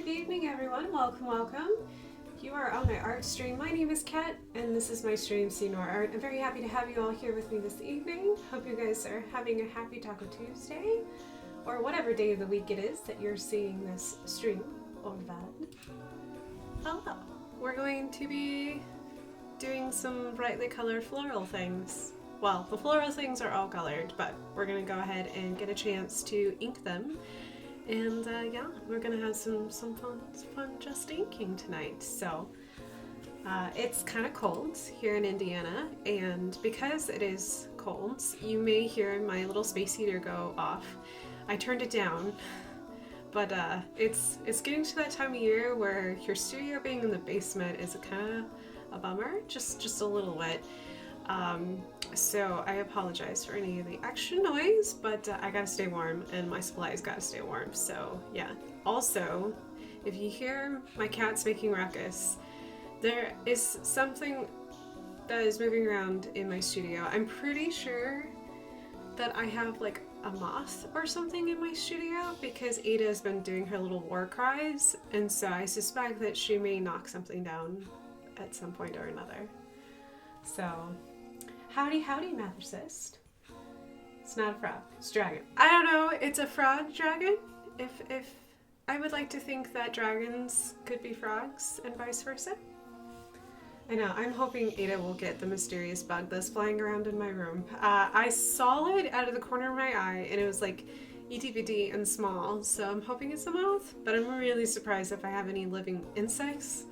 evening, everyone. Welcome, welcome. You are on my art stream. My name is Kat, and this is my stream, See Nor Art. I'm very happy to have you all here with me this evening. Hope you guys are having a happy Taco Tuesday, or whatever day of the week it is that you're seeing this stream on VOD. Hello. We're going to be doing some brightly colored floral things. Well, the floral things are all colored, but we're going to go ahead and get a chance to ink them. And yeah, we're gonna have some fun just inking tonight. So it's kind of cold here in Indiana, and because it is cold, you may hear my little space heater go off. I turned it down, but it's getting to that time of year where your studio being in the basement is kind of a bummer, just a little wet. So I apologize for any of the extra noise, but I gotta stay warm and my supplies gotta stay warm, so yeah. Also, if you hear my cats making ruckus, there is something that is moving around in my studio. I'm pretty sure that I have like a moth or something in my studio because Ada has been doing her little war cries, and so I suspect that she may knock something down at some point or another. So howdy, howdy, Mathicist. It's not a frog, it's a dragon. I don't know, it's a frog dragon. If I would like to think that dragons could be frogs and vice versa. I know, I'm hoping Ada will get the mysterious bug that's flying around in my room. I saw it out of the corner of my eye and it was like itty bitty and small, so I'm hoping it's a moth, but I'm really surprised if I have any living insects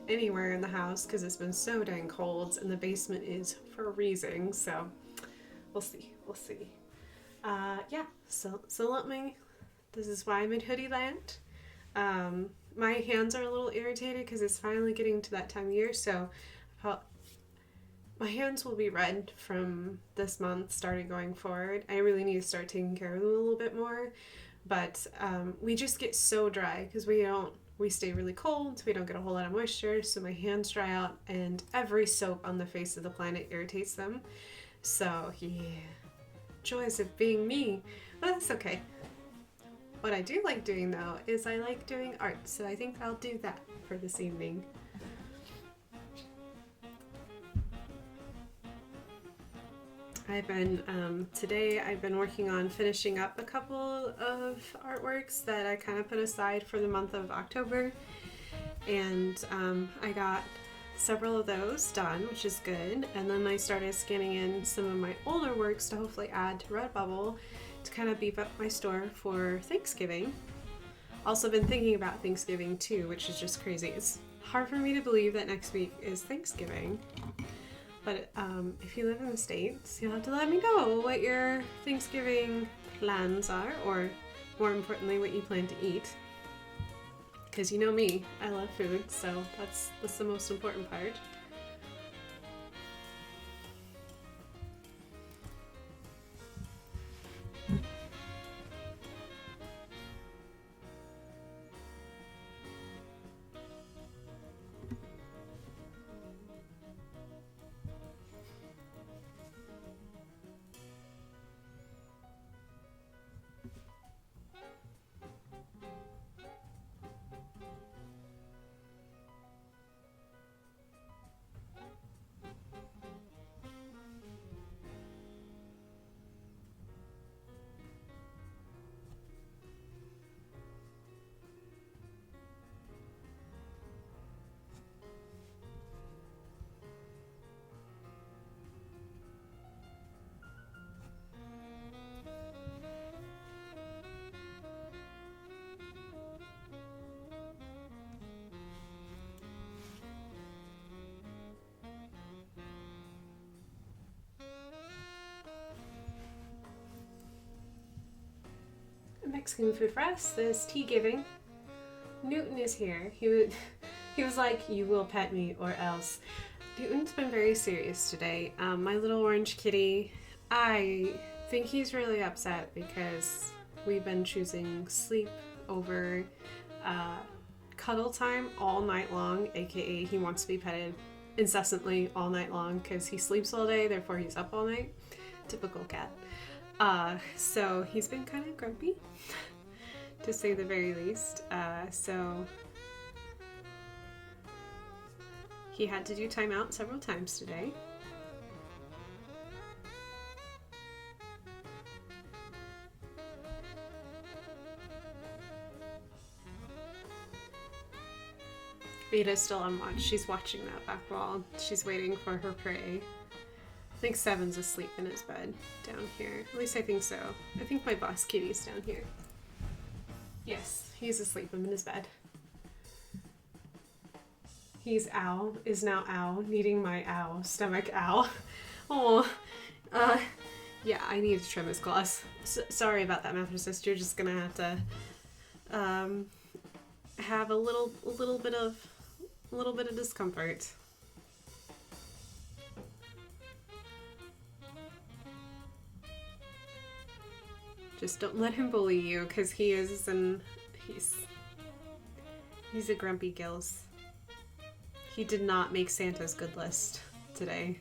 anywhere in the house because it's been so dang cold and the basement is freezing, so we'll see. Yeah, so let me, this is why I'm in hoodie land. My hands are a little irritated because it's finally getting to that time of year, so my hands will be red from this month starting going forward. I really need to start taking care of them a little bit more, but we just get so dry because we stay really cold, we don't get a whole lot of moisture, so my hands dry out and every soap on the face of the planet irritates them. So yeah, joys of being me, but that's okay. What I do like doing though is I like doing art, so I think I'll do that for this evening. Today I've been working on finishing up a couple of artworks that I kind of put aside for the month of October, and I got several of those done, which is good, and then I started scanning in some of my older works to hopefully add to Redbubble to kind of beef up my store for Thanksgiving. Also been thinking about Thanksgiving too, which is just crazy. It's hard for me to believe that next week is Thanksgiving. But if you live in the States, you'll have to let me know what your Thanksgiving plans are, or more importantly, what you plan to eat. Because you know me, I love food, so that's the most important part. Mexican food for us, this tea giving. Newton is here. He was like, you will pet me or else. Newton's been very serious today. My little orange kitty, I think he's really upset because we've been choosing sleep over cuddle time all night long, aka he wants to be petted incessantly all night long because he sleeps all day, therefore he's up all night. Typical cat. So he's been kind of grumpy, to say the very least. So He had to do timeout several times today. Ada's still on watch. She's watching that back wall. She's waiting for her prey. I think Seven's asleep in his bed down here. At least I think so. I think my boss kitty's down here. Yes, he's asleep in his bed. He's ow, is now ow, needing my ow, stomach ow. Oh, yeah, I need to trim his claws. Sorry about that, Mathersist. You're just gonna have to have a little bit of discomfort. Just don't let him bully you, because he's a grumpy gills. He did not make Santa's good list today.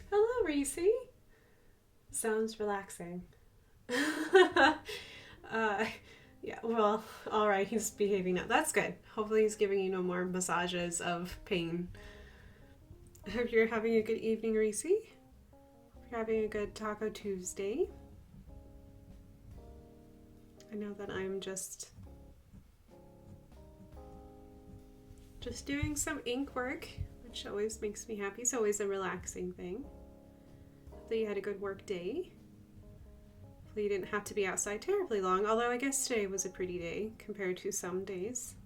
Hello, Reese. Sounds relaxing. Yeah, well, alright, he's behaving now. That's good. Hopefully he's giving you no more massages of pain. Hope you're having a good evening, Reese. Hope you're having a good Taco Tuesday. I know that I'm just doing some ink work, which always makes me happy. It's always a relaxing thing. Hopefully you had a good work day. Hopefully you didn't have to be outside terribly long, although I guess today was a pretty day compared to some days.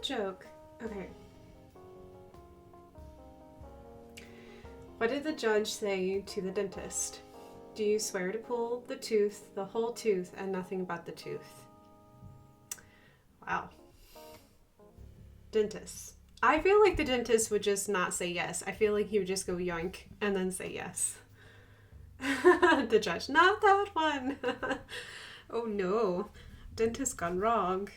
joke. Okay. What did the judge say to the dentist? Do you swear to pull the tooth, the whole tooth, and nothing but the tooth? Wow. Dentist. I feel like the dentist would just not say yes. I feel like he would just go yoink and then say yes. The judge, not that one. Oh no, dentist gone wrong.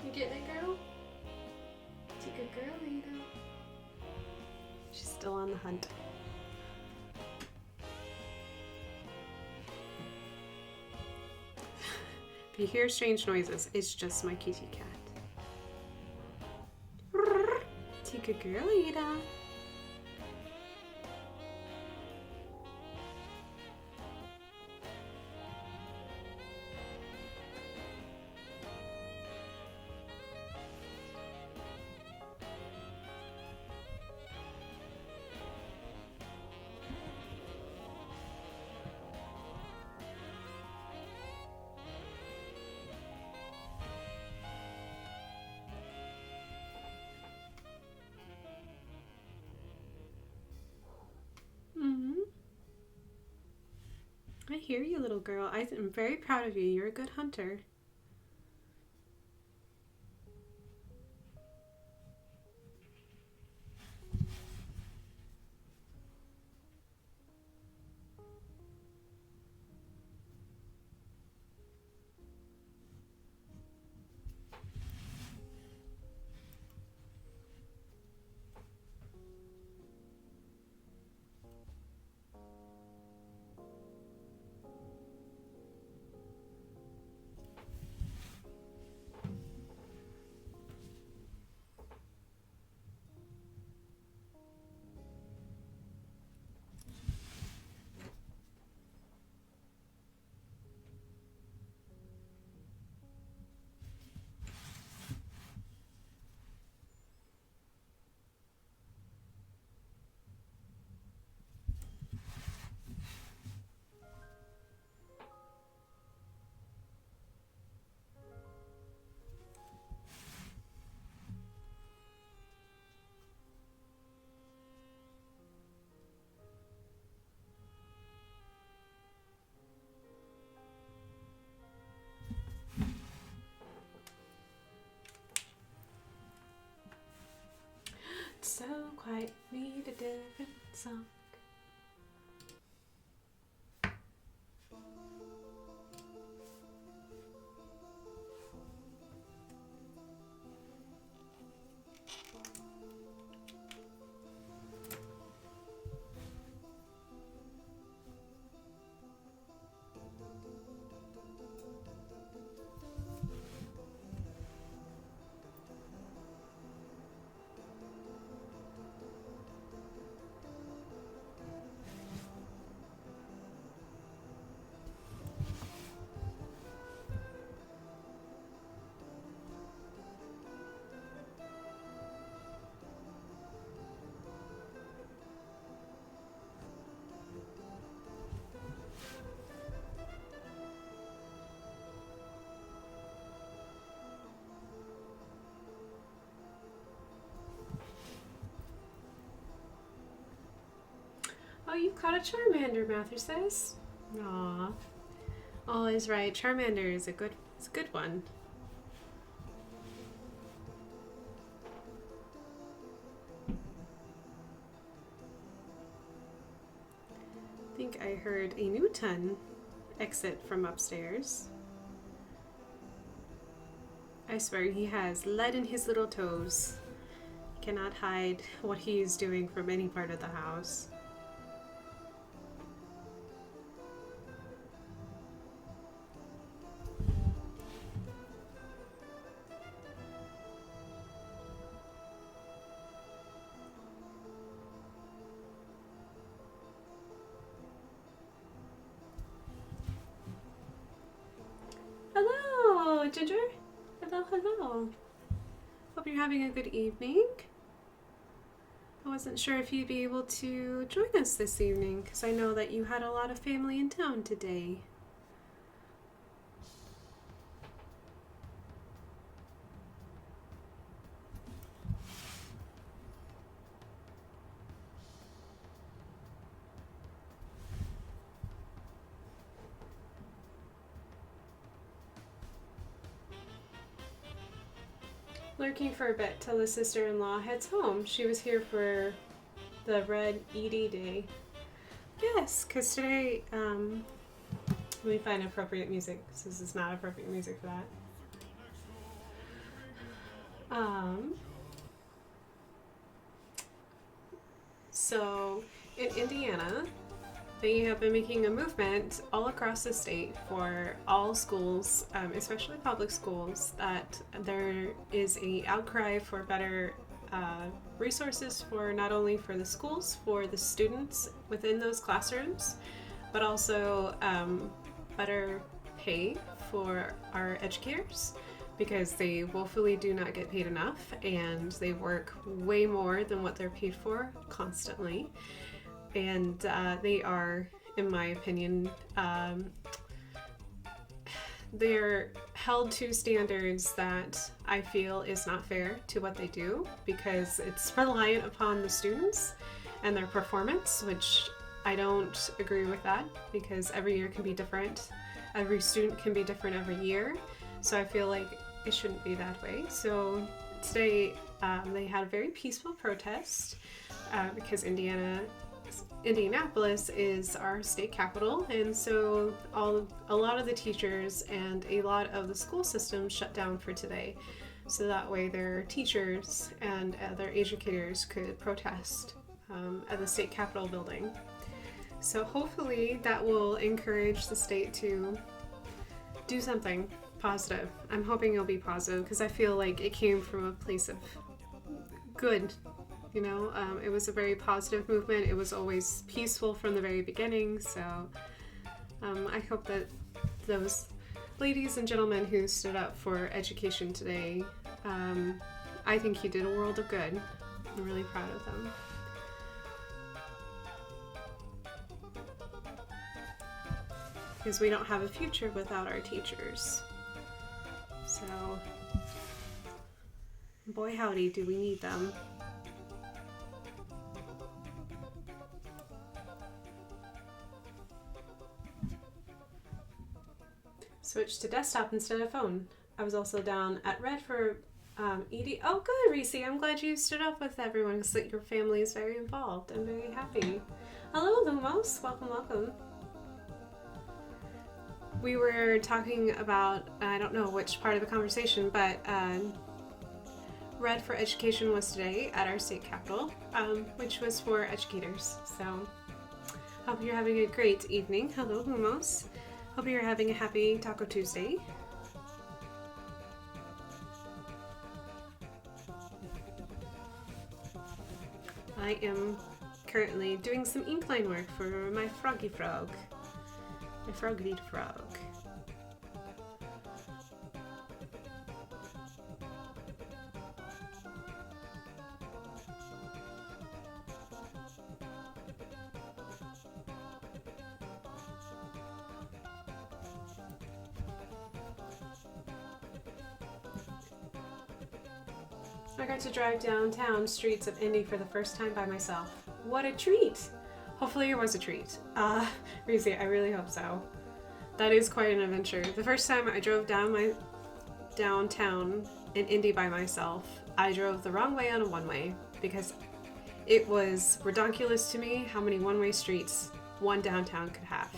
You getting it, girl? It's a good girl, Ada. She's still on the hunt. If you hear strange noises, it's just my kitty cat. It's a good girl, Ada. I hear you, little girl. I'm very proud of you. You're a good hunter. So quiet, need a different song. you caught a Charmander, Mather says. Aw. Always right. Charmander is it's a good one. I think I heard a Newton exit from upstairs. I swear he has lead in his little toes. He cannot hide what he is doing from any part of the house. Hello, Ginger. Hello, hello. Hope you're having a good evening. I wasn't sure if you'd be able to join us this evening because I know that you had a lot of family in town today. Lurking for a bit till the sister-in-law heads home. She was here for the Red ED Day. Yes, because today, let me find appropriate music, because this is not appropriate music for that. So, in Indiana, they have been making a movement all across the state for all schools, especially public schools, that there is an outcry for better resources for not only for the schools, for the students within those classrooms, but also better pay for our educators, because they woefully do not get paid enough and they work way more than what they're paid for constantly. And they are, in my opinion, they're held to standards that I feel is not fair to what they do, because it's reliant upon the students and their performance, which I don't agree with that, because every year can be different. Every student can be different every year. So I feel like it shouldn't be that way. So today they had a very peaceful protest because Indianapolis is our state capital, and so a lot of the teachers and a lot of the school systems shut down for today, so that way their teachers and their educators could protest at the state capitol building. So hopefully that will encourage the state to do something positive. I'm hoping it'll be positive, because I feel like it came from a place of good. You know, it was a very positive movement. It was always peaceful from the very beginning. So I hope that those ladies and gentlemen who stood up for education today, I think you did a world of good. I'm really proud of them. Because we don't have a future without our teachers. So, boy howdy, do we need them. Switched to desktop instead of phone. I was also down at Red for ED. Oh, good, Reese. I'm glad you stood up with everyone, because your family is very involved. I'm very happy. Hello, Lumos. Welcome, welcome. We were talking about, I don't know which part of the conversation, but Red for Education was today at our state capitol, which was for educators. So, hope you're having a great evening. Hello, Lumos. Hope you're having a happy Taco Tuesday. I am currently doing some ink line work for my Froggy Frog. My Froggy Frog. I got to drive downtown streets of Indy for the first time by myself. What a treat! Hopefully it was a treat. Reese, I really hope so. That is quite an adventure. The first time I drove downtown in Indy by myself, I drove the wrong way on a one-way because it was redonkulous to me how many one-way streets one downtown could have.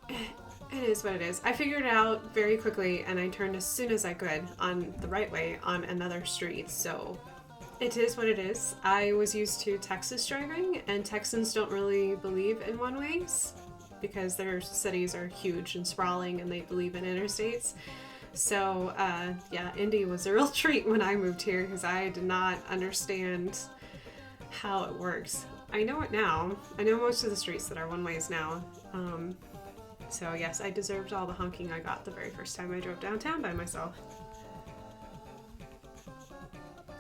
It is what it is. I figured it out very quickly and I turned as soon as I could on the right way on another street, so it is what it is. I was used to Texas driving, and Texans don't really believe in one-ways because their cities are huge and sprawling and they believe in interstates. So yeah, Indy was a real treat when I moved here because I did not understand how it works. I know it now. I know most of the streets that are one-ways now. So yes, I deserved all the honking I got the very first time I drove downtown by myself.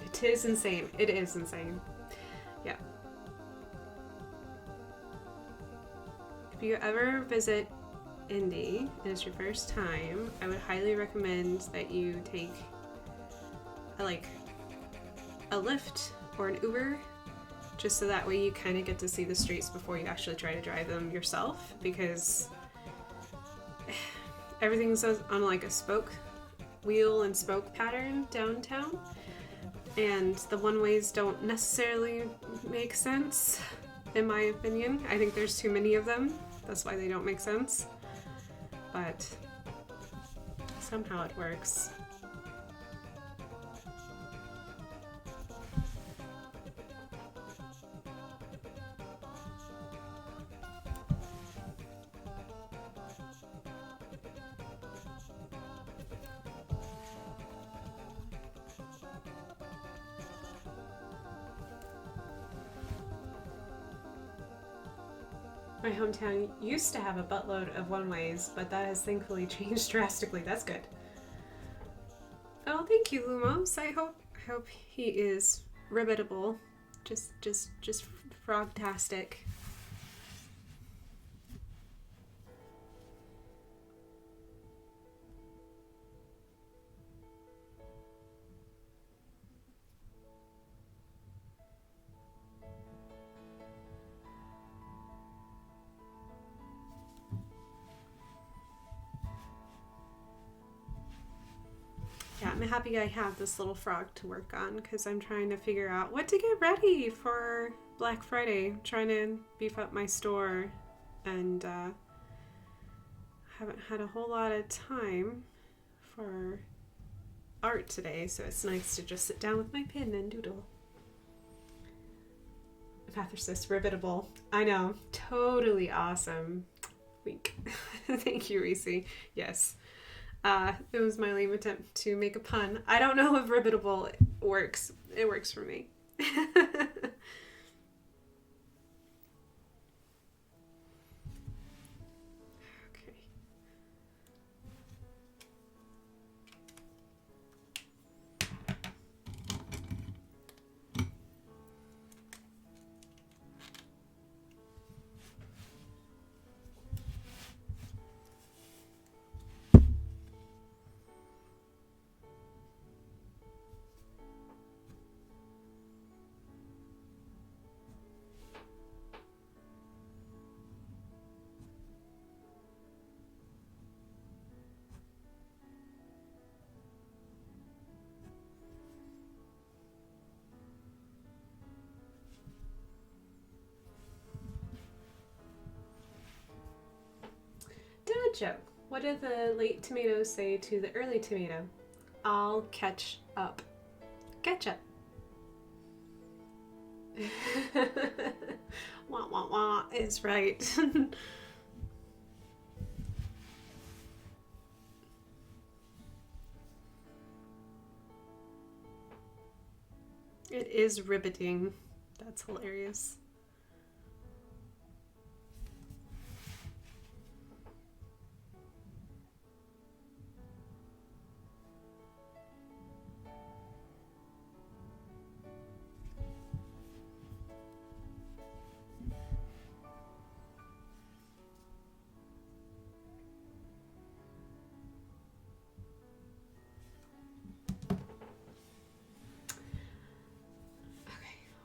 It is insane. It is insane. Yeah. If you ever visit Indy and it's your first time, I would highly recommend that you take a Lyft or an Uber, just so that way you kind of get to see the streets before you actually try to drive them yourself, because everything's on like a spoke wheel and spoke pattern downtown, and the one-ways don't necessarily make sense, in my opinion. I think there's too many of them. That's why they don't make sense. But somehow it works. My hometown used to have a buttload of one-ways, but that has thankfully changed drastically. That's good. Oh, thank you, Lumos. I hope he is ribbitable. Just frogtastic. Yeah, I'm happy I have this little frog to work on because I'm trying to figure out what to get ready for Black Friday. I'm trying to beef up my store and haven't had a whole lot of time for art today, so it's nice to just sit down with my pen and doodle. Pathrsis, ribbitable. I know, totally awesome. Wink. Thank you, Reese. Yes. It was my lame attempt to make a pun. I don't know if ribbitable works. It works for me. Dad joke. What did the late tomato say to the early tomato? I'll catch up. Ketchup. Wah wah wah is right. It is riveting. That's hilarious.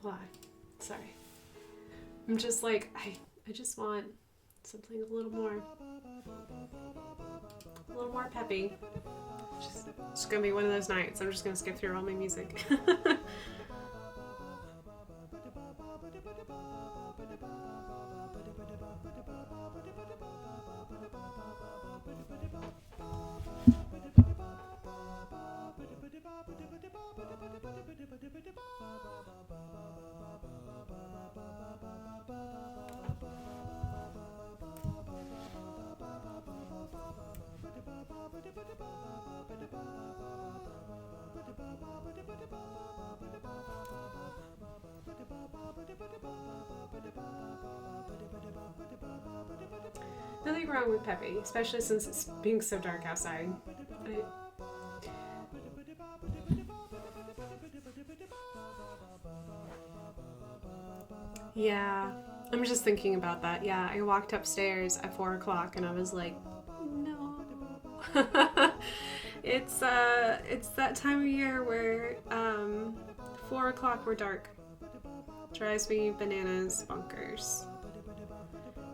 Hold on. Sorry. I'm just like, I just want something a little more peppy. It's gonna be one of those nights. I'm just gonna skip through all my music. Nothing wrong with peppy, especially since it's being so dark outside. Yeah, I'm just thinking about that. Yeah, I walked upstairs at 4 o'clock and I was like, no. It's that time of year where 4 o'clock we're dark. Drives me bananas bonkers.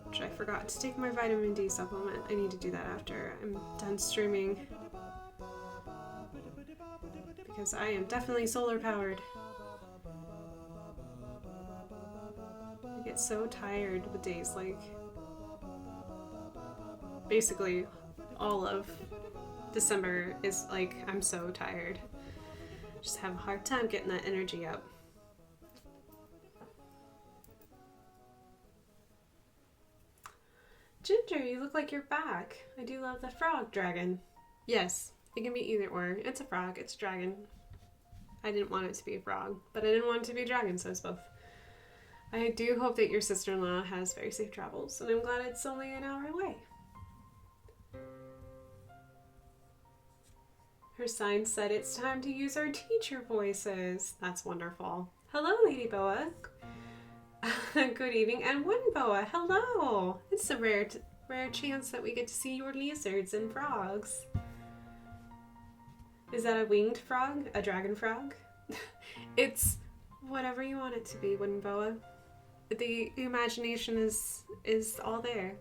Which I forgot to take my vitamin D supplement. I need to do that after I'm done streaming. Because I am definitely solar powered. I get so tired with days like basically all of December is like I'm so tired. Just have a hard time getting that energy up. Ginger, you look like you're back. I do love the frog dragon. Yes, it can be either or. It's a frog, it's a dragon. I didn't want it to be a frog, but I didn't want it to be a dragon, so it's both. I do hope that your sister-in-law has very safe travels, and I'm glad it's only an hour away. Her sign said it's time to use our teacher voices. That's wonderful. Hello, Lady Boa. Good evening, and Wooden Boa, hello! It's a rare chance that we get to see your lizards and frogs. Is that a winged frog? A dragon frog? It's whatever you want it to be, Wooden Boa. The imagination is all there.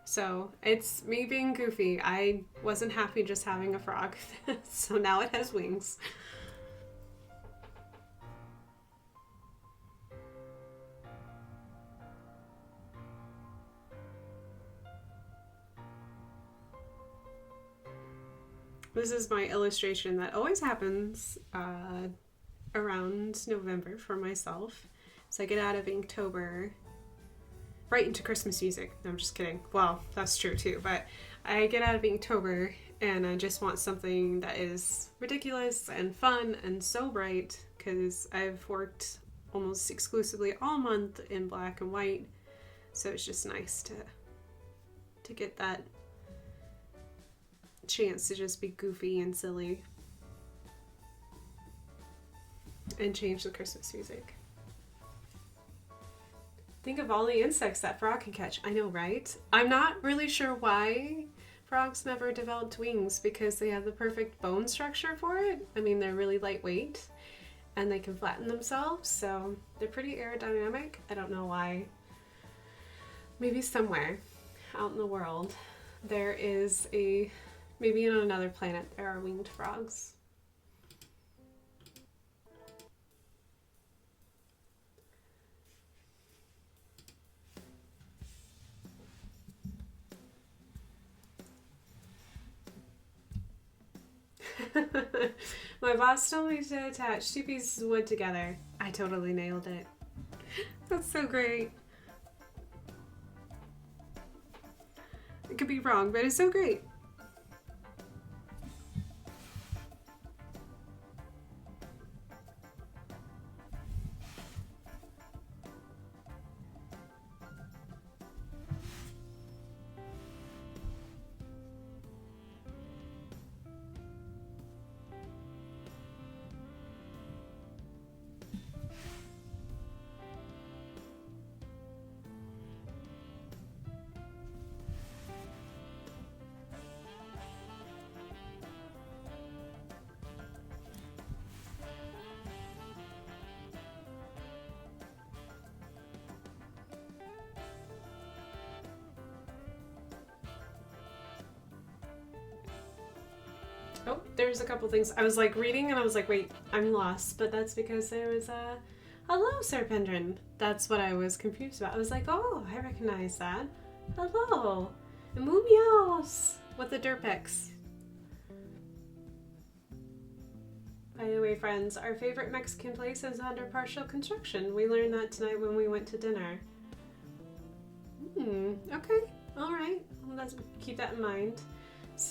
So, it's me being goofy. I wasn't happy just having a frog, so now it has wings. This is my illustration that always happens around November for myself. So I get out of Inktober right into Christmas music. No, I'm just kidding. Well, that's true too, but I get out of Inktober and I just want something that is ridiculous and fun and so bright because I've worked almost exclusively all month in black and white. So it's just nice to get that chance to just be goofy and silly and change the Christmas music. Think of all the insects that frog can catch. I know, right? I'm not really sure why frogs never developed wings because they have the perfect bone structure for it. I mean, they're really lightweight and they can flatten themselves, so they're pretty aerodynamic. I don't know why. Maybe somewhere out in the world there is maybe on another planet there are winged frogs. My boss told me to attach 2 pieces of wood together. I totally nailed it. That's so great. It could be wrong, but it's so great. there's a couple things I was like reading and I was like, wait, I'm lost. But that's because there was a hello, Serpendrin. That's what I was confused about. I was like, oh, I recognize that. Hello, Mumios with the Durpex. By the way, friends, our favorite Mexican place is under partial construction. We learned that tonight when we went to dinner. Okay, all right. Well, let's keep that in mind.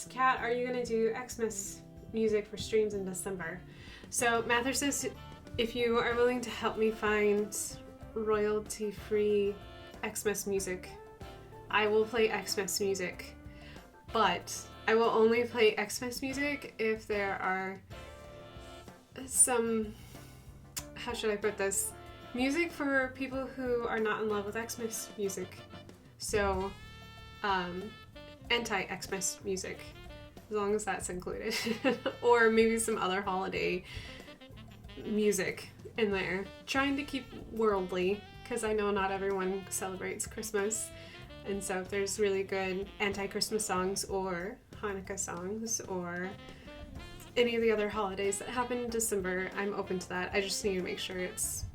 Kat, are you gonna do Xmas music for streams in December? So Mather says, if you are willing to help me find royalty-free Xmas music, I will play Xmas music. But I will only play Xmas music if there are some, how should I put this? Music for people who are not in love with Xmas music. So, anti-Xmas music, as long as that's included. Or maybe some other holiday music in there. Trying to keep worldly, because I know not everyone celebrates Christmas. And so if there's really good anti-Christmas songs or Hanukkah songs or any of the other holidays that happen in December, I'm open to that. I just need to make sure it's,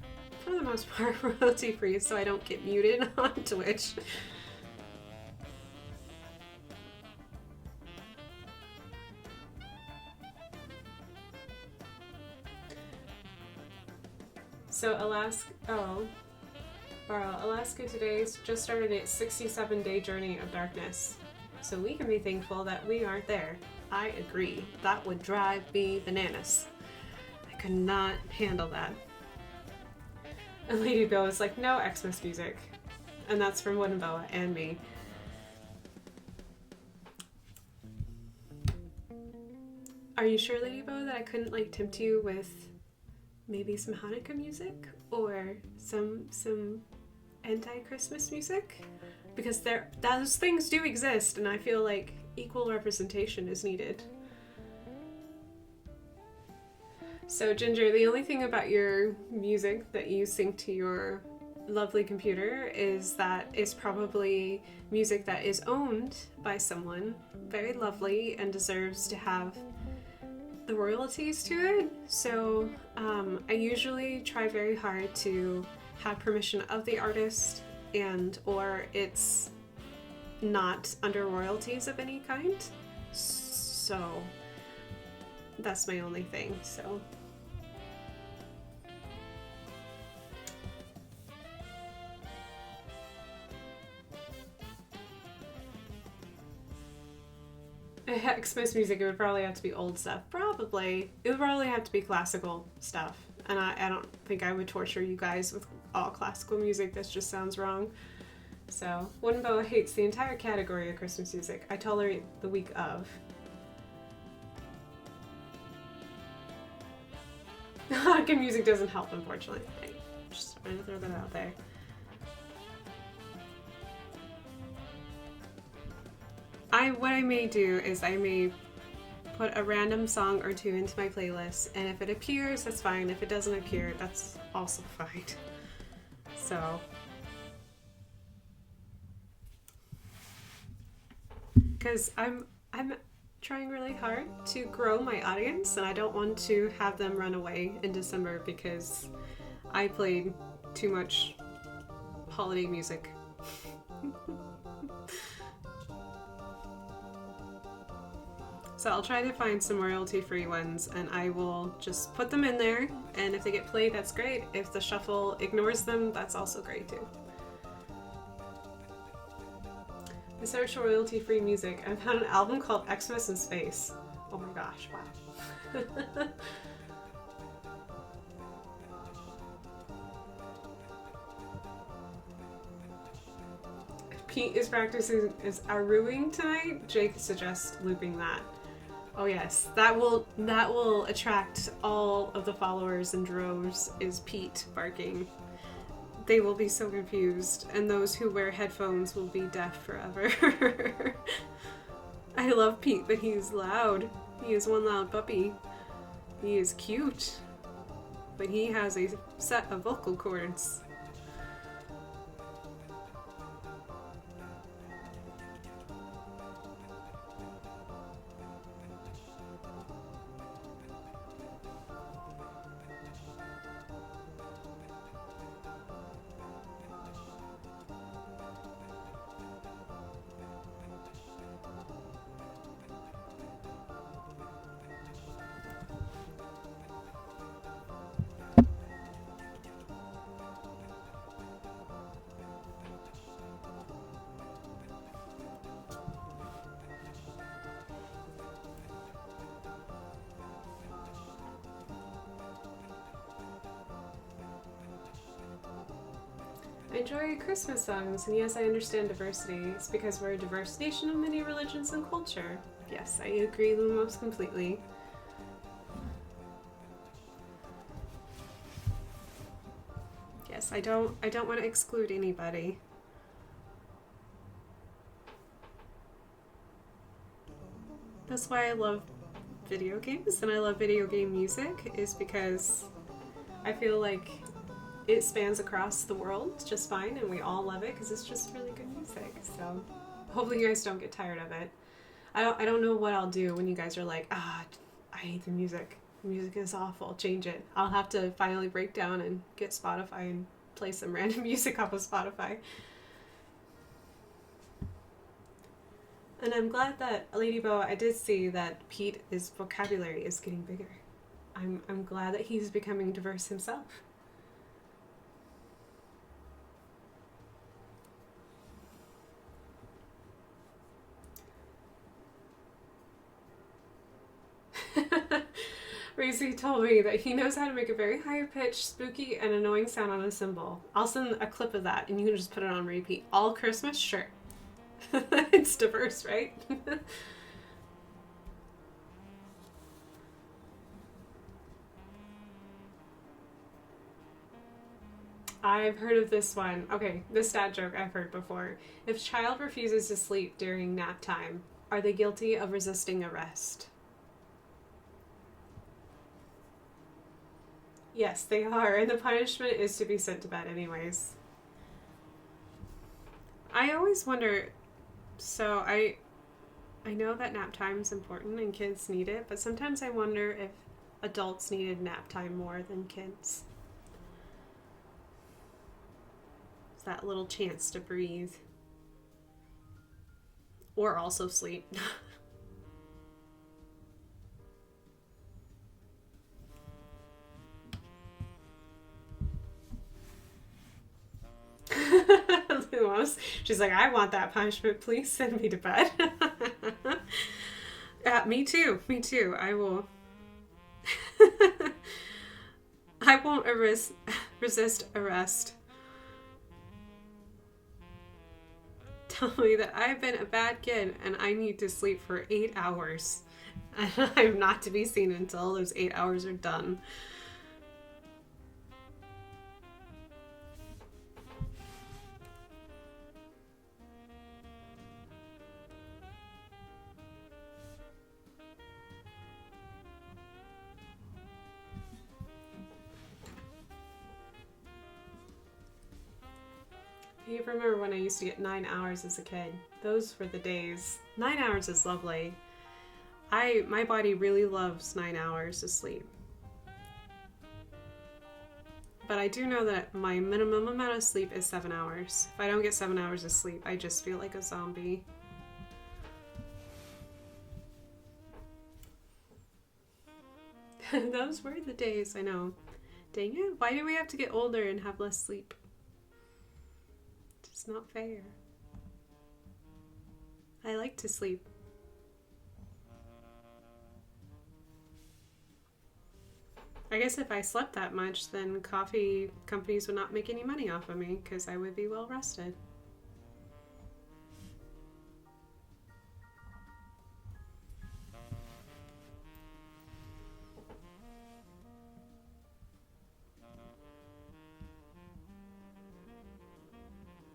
for the most part, royalty free so I don't get muted on Twitch. So Alaska today just started its 67-day journey of darkness. So we can be thankful that we aren't there. I agree. That would drive me bananas. I could not handle that. And Lady Boa is like, no Xmas music. And that's from Wooden Boa and me. Are you sure, Lady Boa, that I couldn't like tempt you with maybe some Hanukkah music or some anti-Christmas music? Because those things do exist, and I feel like equal representation is needed. So Ginger, the only thing about your music that you sync to your lovely computer is that it's probably music that is owned by someone very lovely and deserves to have the royalties to it. So I usually try very hard to have permission of the artist, and or it's not under royalties of any kind. So that's my only thing. So Xmas music, it would probably have to be old stuff. Probably. It would probably have to be classical stuff. And I don't think I would torture you guys with all classical music. That just sounds wrong. So, Wooden Boa hates the entire category of Christmas music. I tolerate the week of. Hanukkah music doesn't help, unfortunately. I'm just trying to throw that out there. What I may do is I may put a random song or two into my playlist, and if it appears, that's fine. If it doesn't appear, that's also fine. So, because I'm trying really hard to grow my audience, and I don't want to have them run away in December because I played too much holiday music. So I'll try to find some royalty-free ones, and I will just put them in there, and if they get played, that's great. If the shuffle ignores them, that's also great too. I searched royalty-free music. I found an album called Xmas in Space. Oh my gosh, wow. Pete is practicing is Aruing tonight. Jake suggests looping that. Oh yes, that will attract all of the followers in droves, is Pete barking. They will be so confused, and those who wear headphones will be deaf forever. I love Pete, but he's loud. He is one loud puppy. He is cute, but he has a set of vocal cords. enjoy Christmas songs. And yes, I understand diversity. It's because we're a diverse nation of many religions and culture. Yes, I agree most completely. Yes, I don't want to exclude anybody. That's why I love video games and I love video game music, is because I feel like it spans across the world just fine and we all love it because it's just really good music. So hopefully you guys don't get tired of it. I don't know what I'll do when you guys are like, I hate the music. The music is awful. Change it. I'll have to finally break down and get Spotify and play some random music off of Spotify. And I'm glad that Ladybo, I did see that Pete's vocabulary is getting bigger. I'm glad that he's becoming diverse himself. Razy told me that he knows how to make a very high-pitched, spooky, and annoying sound on a cymbal. I'll send a clip of that, and you can just put it on repeat. All Christmas? Sure. It's diverse, right? I've heard of this one. Okay, this dad joke I've heard before. If child refuses to sleep during nap time, are they guilty of resisting arrest? Yes, they are, and the punishment is to be sent to bed anyways. I always wonder, so I know that nap time is important and kids need it, but sometimes I wonder if adults needed nap time more than kids. It's that little chance to breathe. Or also sleep. She's like, I want that punishment. Please send me to bed. Me too. Me too. I will. I won't resist arrest. Tell me that I've been a bad kid and I need to sleep for 8 hours. And I'm not to be seen until those 8 hours are done. You remember when I used to get 9 hours as a kid? Those were the days. 9 hours is lovely. My body really loves 9 hours of sleep. But I do know that my minimum amount of sleep is 7 hours. If I don't get 7 hours of sleep, I just feel like a zombie. Those were the days, I know. Dang it, why do we have to get older and have less sleep? It's not fair. I like to sleep. I guess if I slept that much, then coffee companies would not make any money off of me because I would be well rested.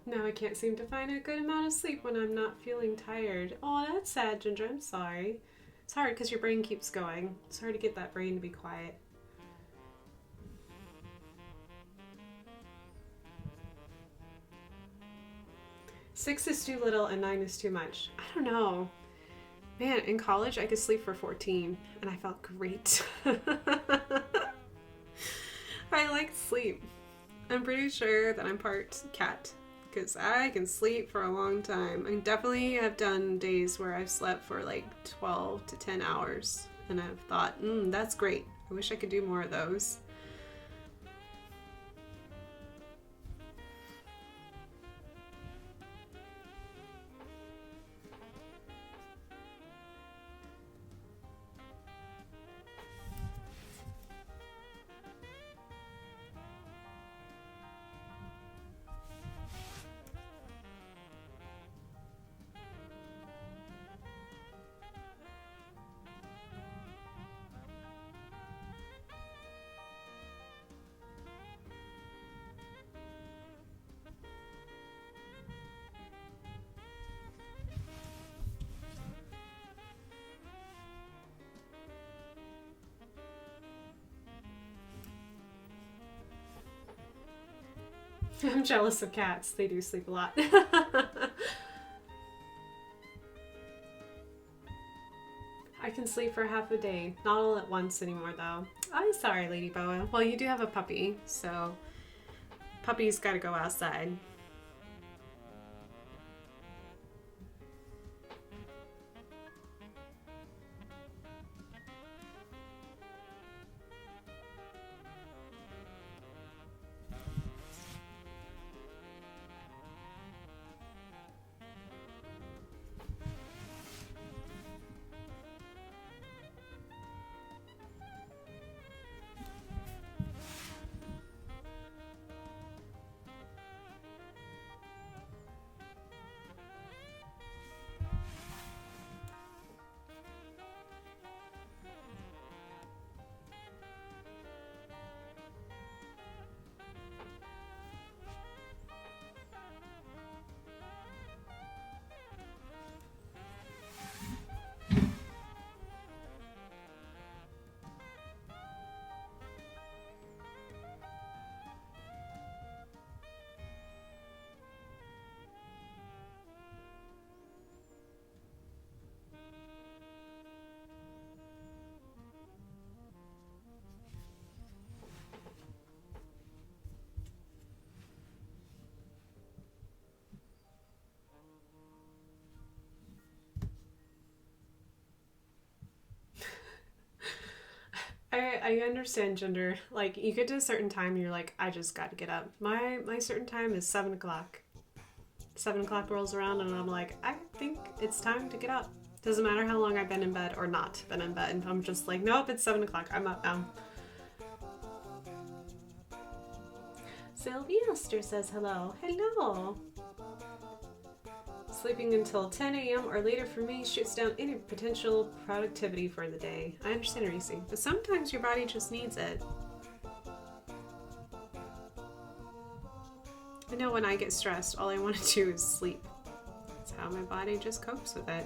Now I can't seem to find a good amount of sleep when I'm not feeling tired. Oh, that's sad, Ginger. I'm sorry. It's hard because your brain keeps going. It's hard to get that brain to be quiet. Six is too little and 9 is too much. I don't know. Man, in college I could sleep for 14 and I felt great. I like sleep. I'm pretty sure that I'm part cat because I can sleep for a long time. I definitely have done days where I've slept for like 12 to 10 hours and I've thought, that's great. I wish I could do more of those. I'm jealous of cats. They do sleep a lot. I can sleep for half a day. Not all at once anymore, though. I'm sorry, Lady Boa. Well, you do have a puppy, so puppies gotta go outside. I understand gender. Like, you get to a certain time and you're like, I just got to get up. My certain time is 7 o'clock. 7 o'clock rolls around and I'm like, I think it's time to get up. Doesn't matter how long I've been in bed or not been in bed. I'm just like, nope, it's 7 o'clock. I'm up now. Sylvester says hello. Hello. Sleeping until 10 a.m. or later for me shoots down any potential productivity for the day. I understand, Reese, but sometimes your body just needs it. I know when I get stressed, all I want to do is sleep. That's how my body just copes with it.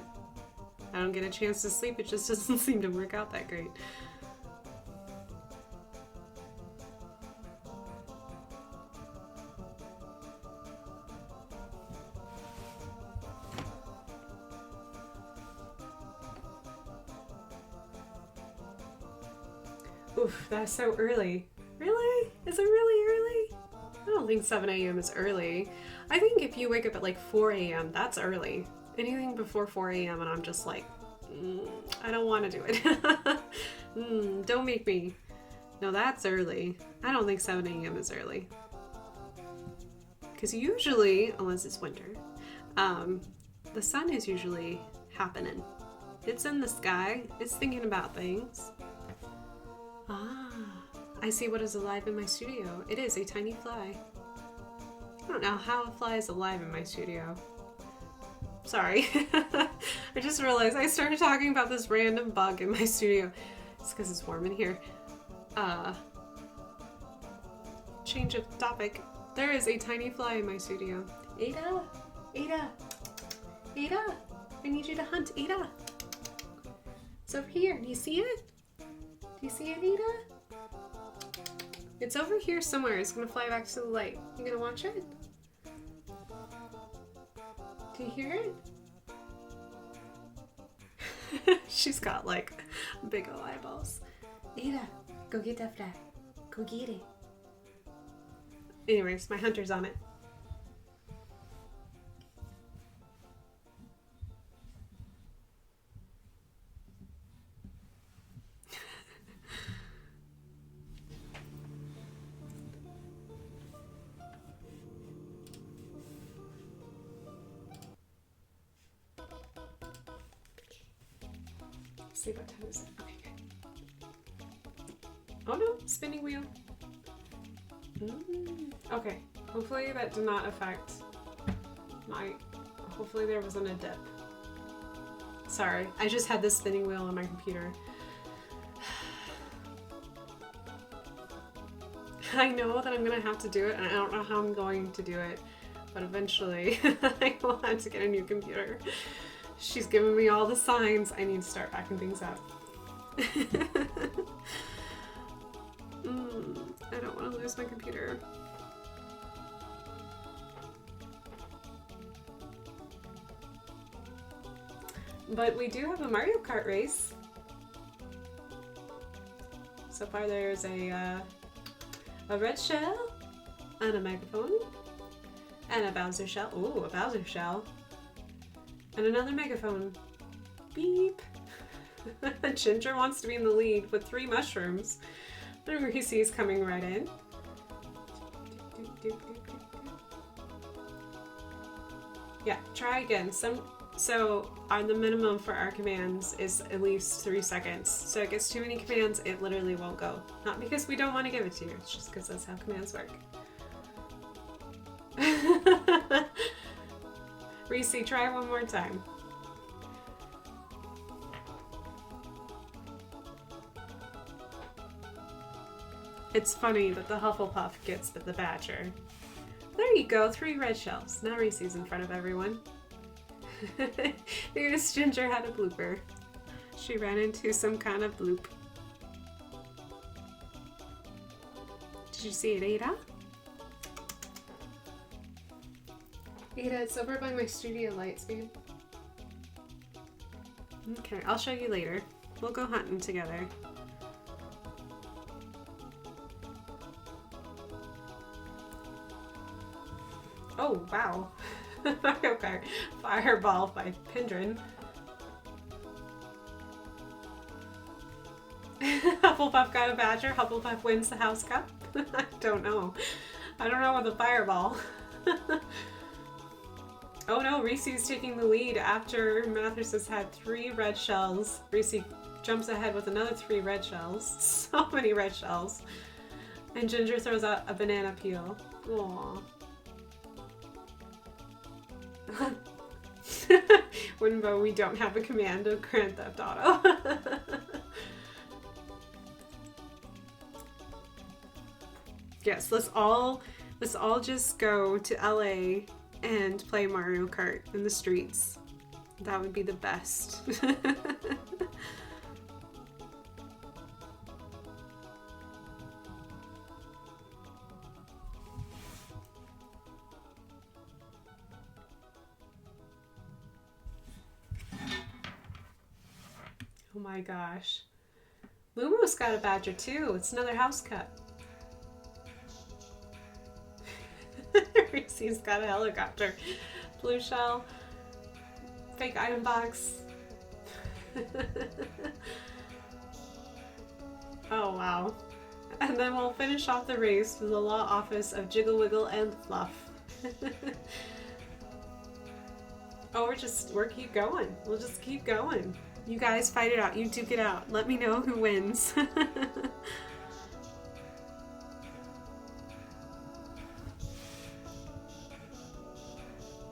I don't get a chance to sleep, it just doesn't seem to work out that great. Oof, that's so early. Really? Is it really early? I don't think 7 a.m. is early. I think if you wake up at like 4 a.m., that's early. Anything before 4 a.m. and I'm just like, I don't want to do it. Don't make me. No, that's early. I don't think 7 a.m. is early. Because usually, unless it's winter, the sun is usually happening. It's in the sky. It's thinking about things. Ah, I see what is alive in my studio. It is a tiny fly. I don't know how a fly is alive in my studio. Sorry. I just realized I started talking about this random bug in my studio. It's because it's warm in here. Change of topic. There is a tiny fly in my studio. Ada! Ada! Ada! I need you to hunt. Ada! It's over here. Do you see it? Do you see it, Ada? It's over here somewhere. It's gonna fly back to the light. You gonna watch it? Do you hear it? She's got like big ol' eyeballs. Ada, go get that fly. Go get it. Anyways, my hunter's on it. See what time is it? Okay, good. Oh no, spinning wheel. Okay, hopefully that did not affect my, hopefully there wasn't a dip. Sorry, I just had this spinning wheel on my computer. I know that I'm gonna have to do it and I don't know how I'm going to do it, but eventually I will have to get a new computer. She's giving me all the signs. I need to start backing things up. I don't want to lose my computer. But we do have a Mario Kart race. So far there's a red shell, and a megaphone, and a Bowser shell. Ooh, a Bowser shell. And another megaphone. Beep. Ginger wants to be in the lead with 3 mushrooms. And Reese's coming right in. Yeah, try again. So the minimum for our commands is at least 3 seconds. So it gets too many commands, it literally won't go. Not because we don't want to give it to you, it's just because that's how commands work. Reese, try one more time. It's funny that the Hufflepuff gets the Badger. There you go, 3 red shells. Now Reese's in front of everyone. Because Ginger had a blooper. She ran into some kind of bloop. Did you see it, Ada? Ada, it's over by my studio lights, babe. Okay, I'll show you later. We'll go hunting together. Oh, wow. Mario Kart Fireball by Pindrin. Hufflepuff got a Badger. Hufflepuff wins the House Cup. I don't know. I don't know with the Fireball. Oh no, Reese's taking the lead after Mathers has had 3 red shells. Reese jumps ahead with another 3 red shells. So many red shells. And Ginger throws out a banana peel. Aww. Winbo, we don't have a command of Grand Theft Auto. Yes, let's all just go to LA and play Mario Kart in the streets. That would be the best. Oh my gosh. Lumos got a Badger too. It's another House Cup. Reese's got a helicopter. Blue shell. Fake item box. Oh wow. And then we'll finish off the race with the law office of Jiggle Wiggle and Fluff. Oh, we'll keep going. We'll just keep going. You guys fight it out. You duke it out. Let me know who wins.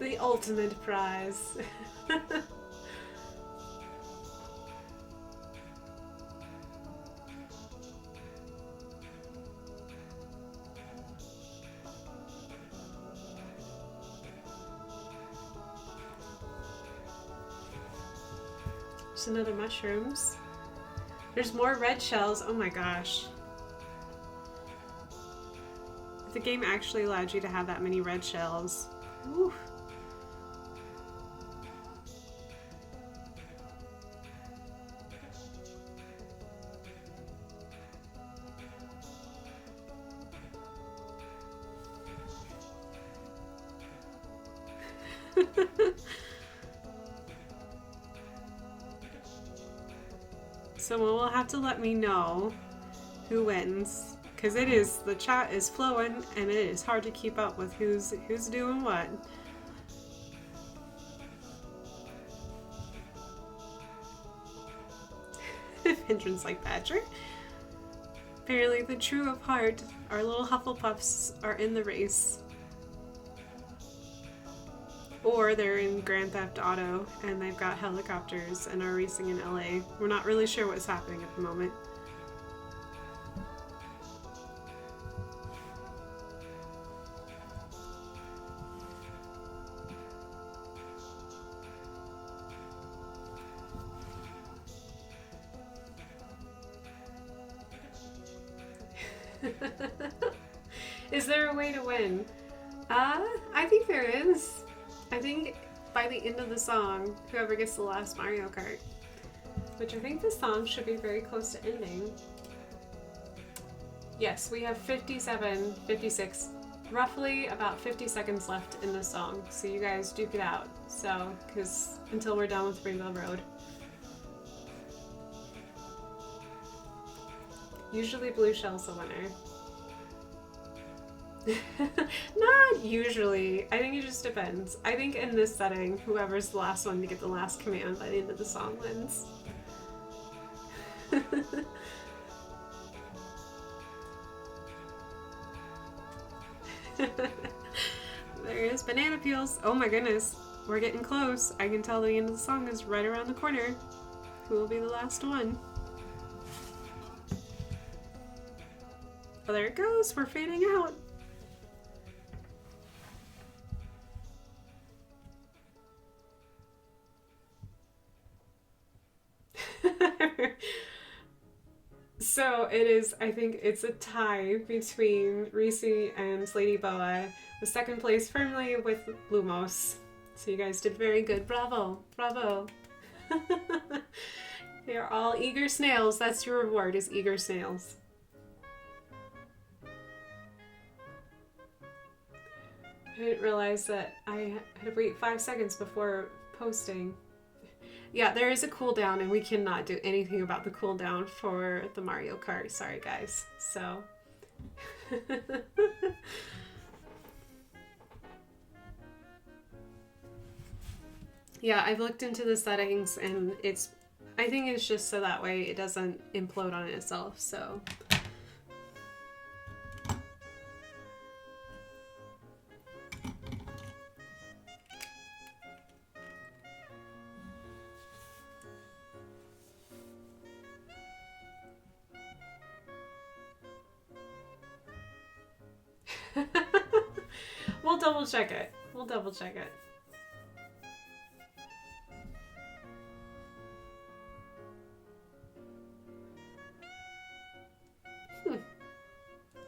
The ultimate prize. There's another mushrooms. There's more red shells. Oh my gosh. If the game actually allowed you to have that many red shells. Whew. Someone will have to let me know who wins, because the chat is flowing and it is hard to keep up with who's doing what. Hindrance like Badger. Apparently the true of heart, our little Hufflepuffs are in the race. Or they're in Grand Theft Auto and they've got helicopters and are racing in LA. We're not really sure what's happening at the moment. Is there a way to win? I think there is. I think by the end of the song, whoever gets the last Mario Kart. Which I think the song should be very close to ending. Yes, we have 57, 56, roughly about 50 seconds left in the song. So you guys duke it out. So, because until we're done with Rainbow Road. Usually Blue Shell's the winner. Not usually. I think it just depends. I think in this setting, whoever's the last one to get the last command by the end of the song wins. There is banana peels. Oh my goodness. We're getting close. I can tell the end of the song is right around the corner. Who will be the last one? Oh, there it goes. We're fading out. So it is, I think it's a tie between Reese and Lady Boa, with second place firmly with Lumos. So you guys did very good. Bravo. Bravo. They are all eager snails. That's your reward, is eager snails. I didn't realize that I had to wait 5 seconds before posting. Yeah, there is a cooldown, and we cannot do anything about the cooldown for the Mario Kart. Sorry, guys. So. Yeah, I've looked into the settings, and I think it's just so that way it doesn't implode on itself, so. We'll double check it. We'll double check it.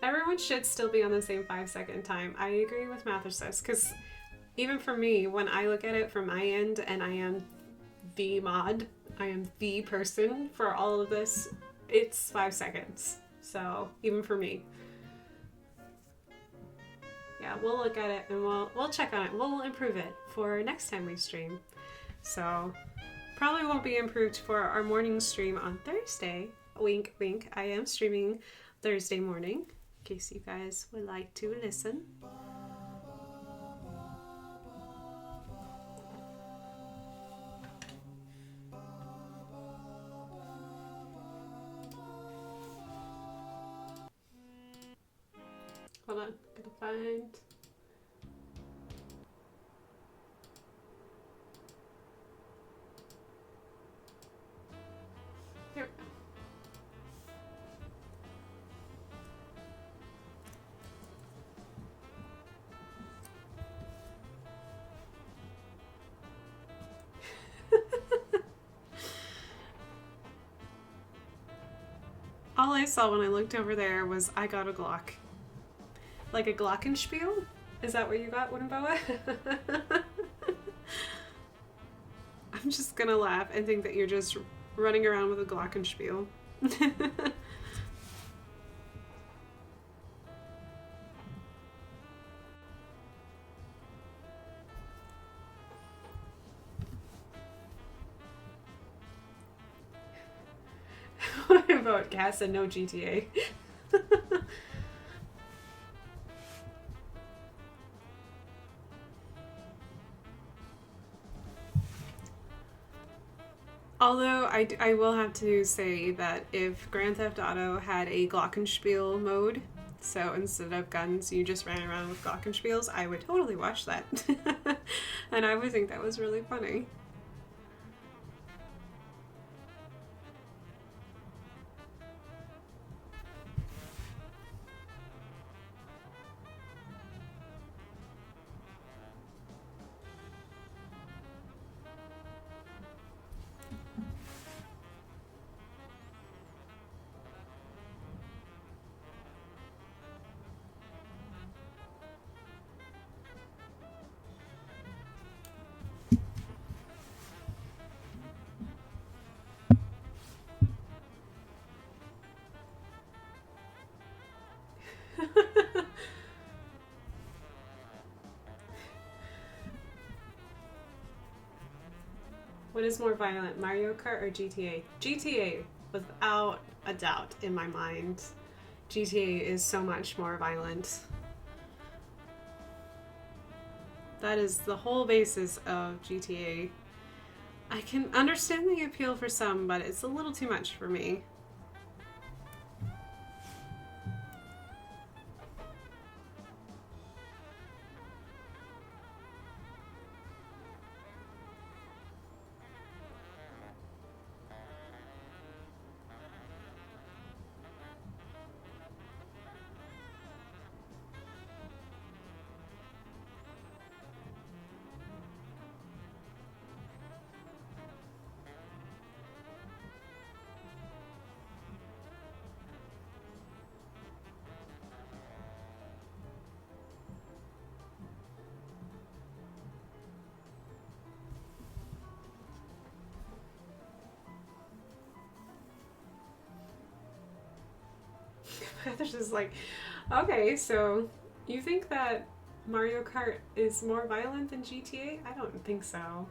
Everyone should still be on the same 5-second time. I agree with Mathersus, because even for me, when I look at it from my end, and I am the mod, I am the person for all of this, it's 5 seconds. So even for me. Yeah, we'll look at it and we'll check on it. We'll improve it for next time we stream. So probably won't be improved for our morning stream on Thursday. Wink, wink. I am streaming Thursday morning, in case you guys would like to listen. Hold on, gotta find. Here. All I saw when I looked over there was I got a Glock. Like a Glockenspiel? Is that what you got, Wooden Boa? I'm just gonna laugh and think that you're just running around with a Glockenspiel. What about gas and no GTA? Although I will have to say that if Grand Theft Auto had a Glockenspiel mode, so instead of guns you just ran around with Glockenspiels, I would totally watch that. And I would think that was really funny. What is more violent, Mario Kart or GTA? GTA, without a doubt in my mind. GTA is so much more violent. That is the whole basis of GTA. I can understand the appeal for some, but it's a little too much for me. There's just like, okay, so you think that Mario Kart is more violent than GTA? I don't think so.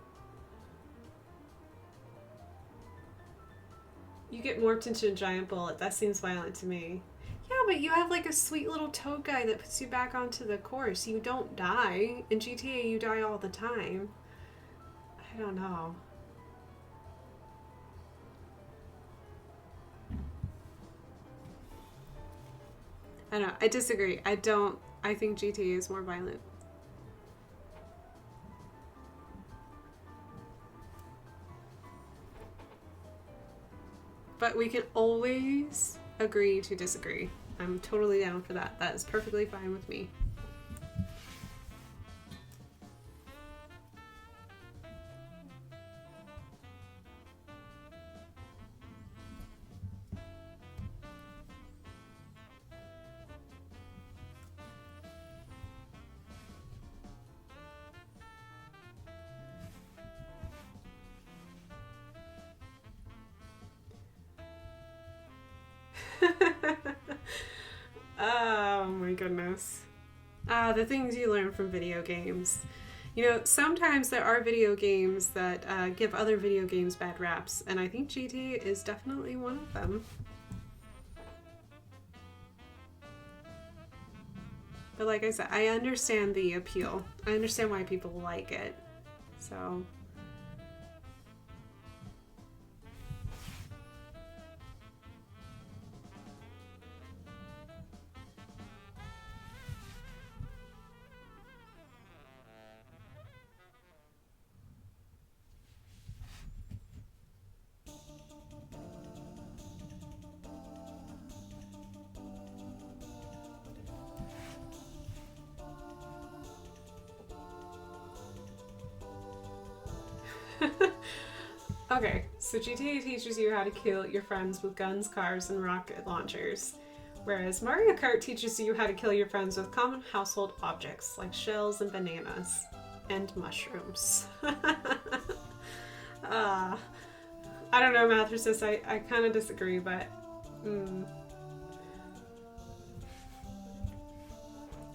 You get morphed into a giant bullet. That seems violent to me. Yeah, but you have like a sweet little toad guy that puts you back onto the course. You don't die. In GTA, you die all the time. I don't know. I don't know. I disagree. I think GTA is more violent. But we can always agree to disagree. I'm totally down for that. That is perfectly fine with me. Oh my goodness. The things you learn from video games. You know, sometimes there are video games that give other video games bad raps, and I think GTA is definitely one of them. But like I said, I understand the appeal. I understand why people like it. So... Okay, so GTA teaches you how to kill your friends with guns, cars, and rocket launchers, whereas Mario Kart teaches you how to kill your friends with common household objects like shells and bananas and mushrooms. I don't know, Mathresis, I kind of disagree, but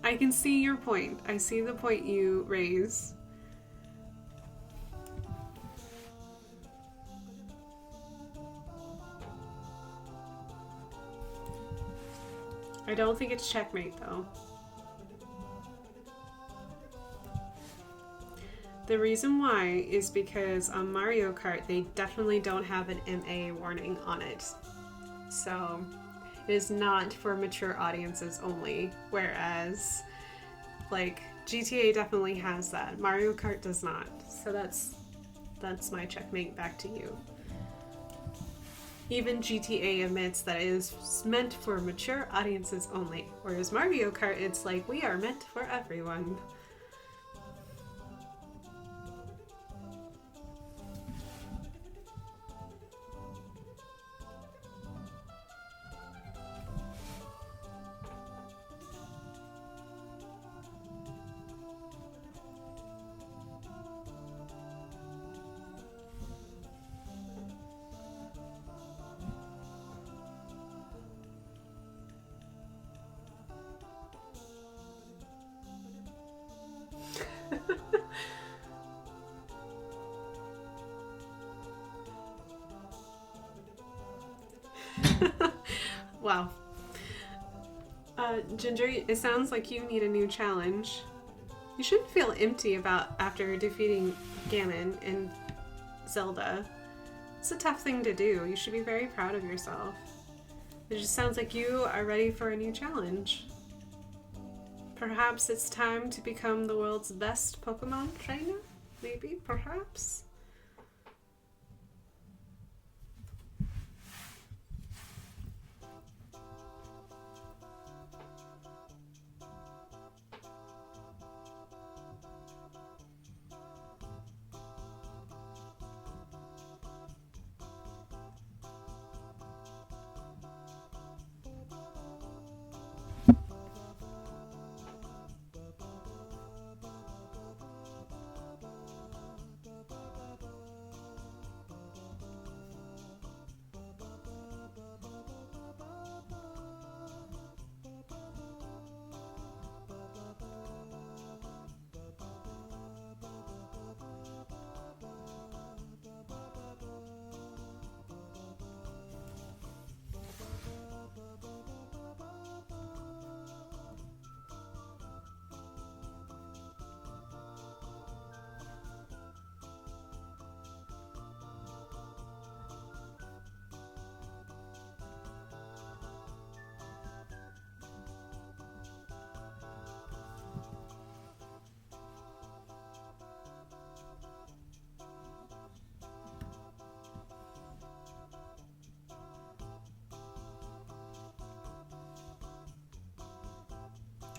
I can see your point. I see the point you raise. I don't think it's checkmate, though. The reason why is because on Mario Kart, they definitely don't have an MA warning on it. So, it is not for mature audiences only, whereas, like, GTA definitely has that. Mario Kart does not. So that's my checkmate back to you. Even GTA admits that it is meant for mature audiences only, whereas Mario Kart, it's like, we are meant for everyone. Wow. Ginger, it sounds like you need a new challenge. You shouldn't feel empty after defeating Ganon in Zelda. It's a tough thing to do. You should be very proud of yourself. It just sounds like you are ready for a new challenge. Perhaps it's time to become the world's best Pokemon trainer? Maybe, perhaps?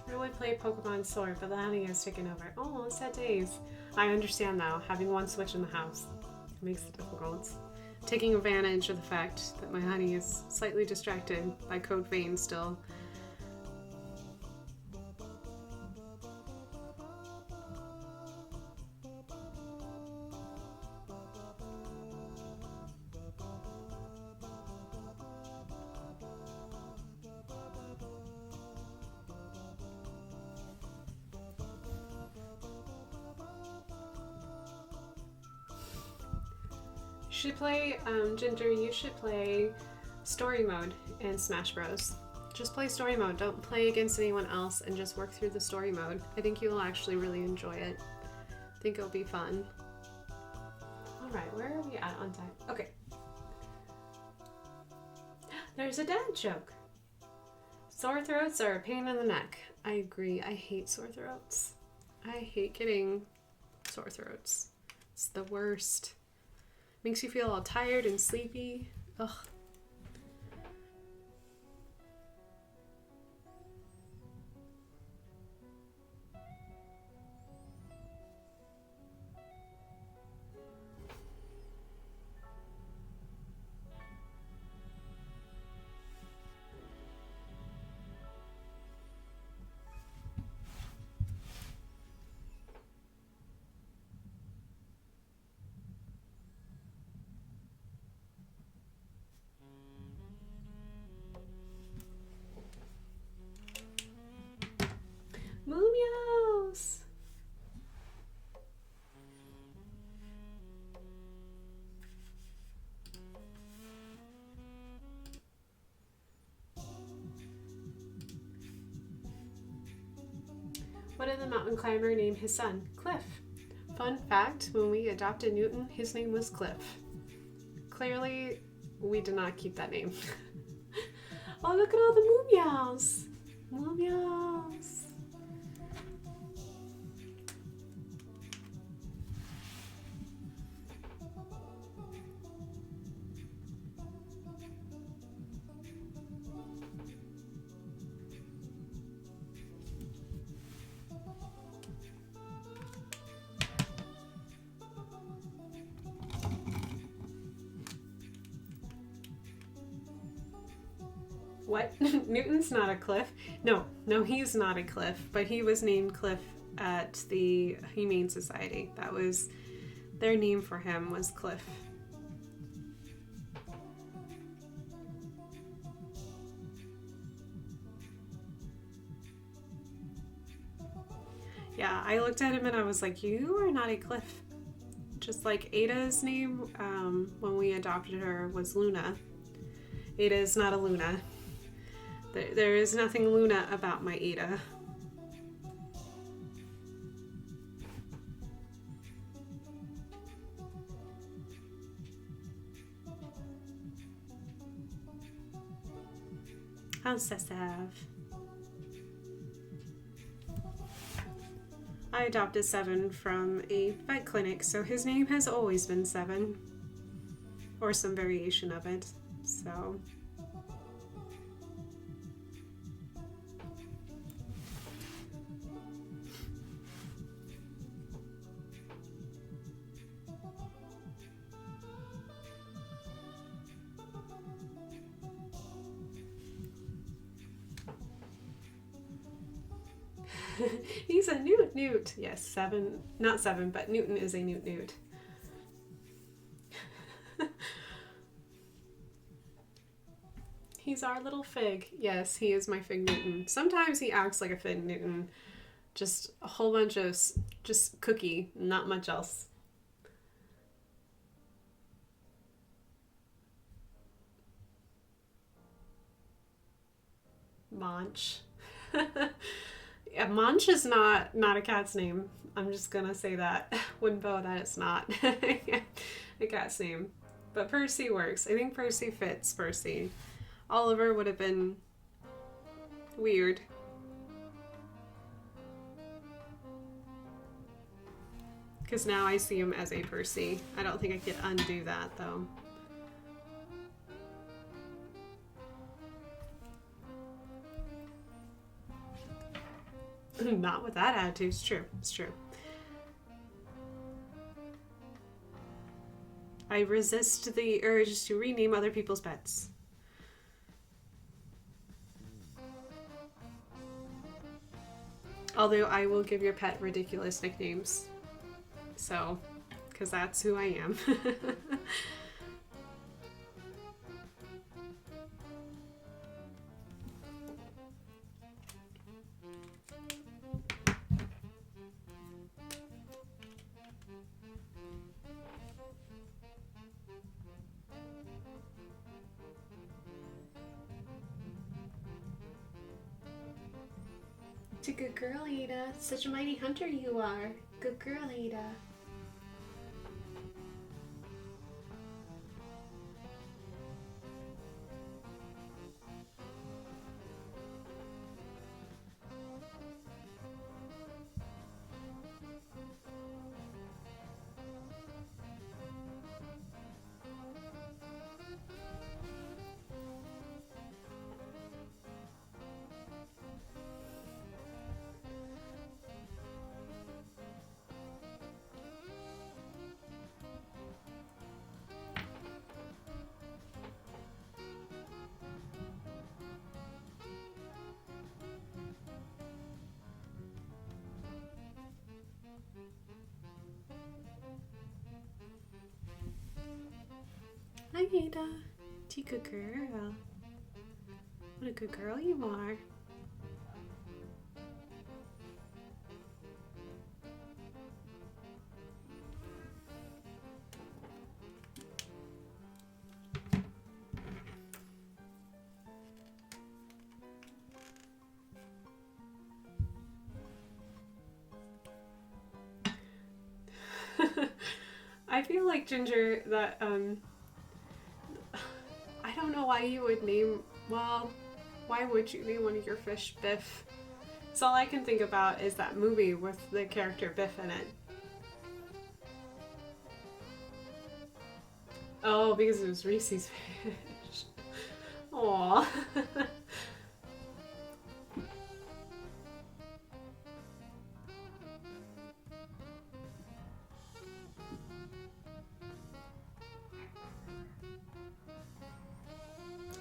I would play Pokemon Sword, but the honey has taken over. Oh, sad days. I understand though, having one Switch in the house makes it difficult. Taking advantage of the fact that my honey is slightly distracted by Code Vein still. You should play, Ginger, you should play story mode in Smash Bros. Just play story mode. Don't play against anyone else and just work through the story mode. I think you'll actually really enjoy it. I think it'll be fun. Alright, where are we at on time? Okay. There's a dad joke. Sore throats are a pain in the neck. I agree. I hate sore throats. I hate getting sore throats. It's the worst. Makes you feel all tired and sleepy. Ugh. Moomeows! What did the mountain climber name his son? Cliff. Fun fact, when we adopted Newton, his name was Cliff. Clearly, we did not keep that name. Oh, look at all the Moomeows! Moomeows! What? Newton's not a cliff. No, he's not a cliff, but he was named Cliff at the Humane Society. That was their name for him, was Cliff. Yeah, I looked at him and I was like, you are not a Cliff. Just like Ada's name, when we adopted her, was Luna. Ada is not a Luna. There is nothing Luna about my Ada. How's Sesav? I adopted Seven from a vet clinic, so his name has always been Seven. Or some variation of it, so... He's a newt. Yes, Seven, not Seven, but Newton is a newt. He's our little fig. Yes, he is my fig Newton. Sometimes he acts like a fig Newton. Just a whole bunch of just cookie, not much else. Manch. Yeah, Manch is not a cat's name. I'm just gonna say that. Winbo, that it's not a cat's name. But Percy works. I think Percy fits Percy. Oliver would have been weird. Because now I see him as a Percy. I don't think I could undo that though. Not with that attitude. It's true. It's true. I resist the urge to rename other people's pets. Although I will give your pet ridiculous nicknames. So, because that's who I am. A good girl, Ada. Such a mighty hunter you are. Good girl, Ada. Hi, Ada. You good girl. What a good girl you are. I feel like Ginger that I don't know why you would name, well, why would you name one of your fish Biff? So all I can think about is that movie with the character Biff in it. Oh, because it was Reese's fish. Aww.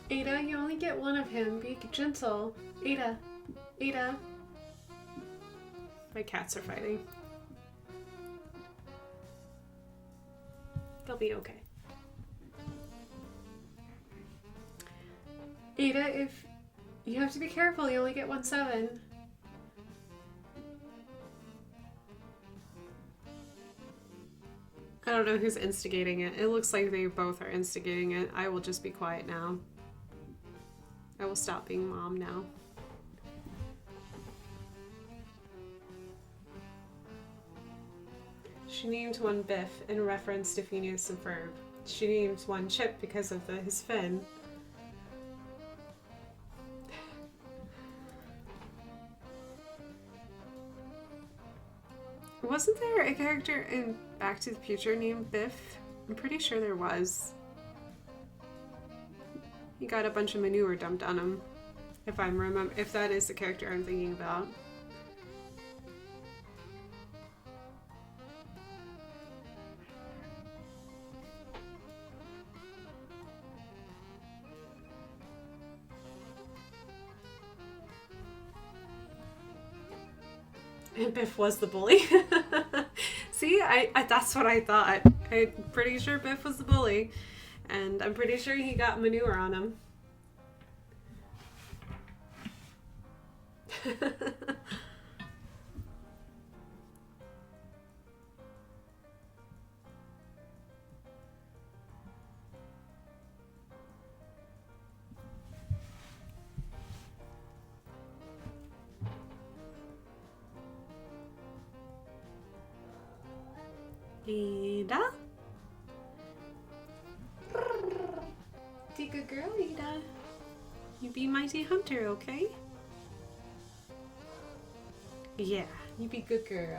Ada, you only get one of him. Be gentle. Ada. Ada. My cats are fighting. They'll be okay. Ada, if you have to be careful, you only get 1/7. I don't know who's instigating it. It looks like they both are instigating it. I will just be quiet now. I will stop being mom now. She named one Biff in reference to Phineas and Ferb. She named one Chip because of his fin. Wasn't there a character in Back to the Future named Biff? I'm pretty sure there was. He got a bunch of manure dumped on him, if that is the character I'm thinking about. And Biff was the bully. See, I that's what I thought. I'm pretty sure Biff was the bully. And I'm pretty sure he got manure on him. Ada? Be good girl, Ada. You be mighty hunter, okay? Yeah, you be good girl.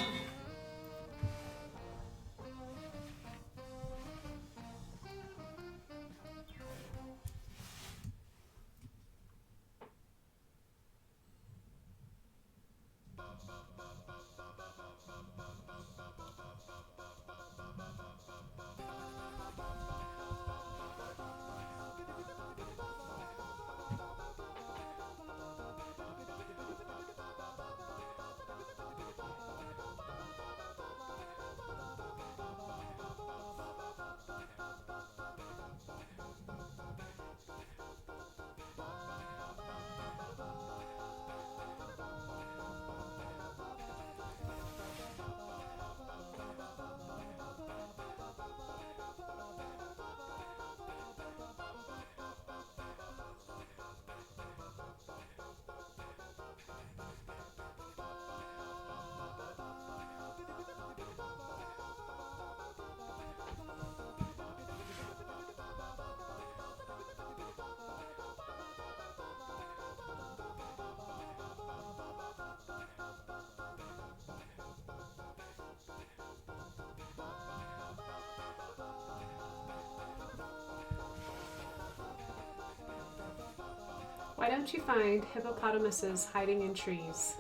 Why don't you find hippopotamuses hiding in trees?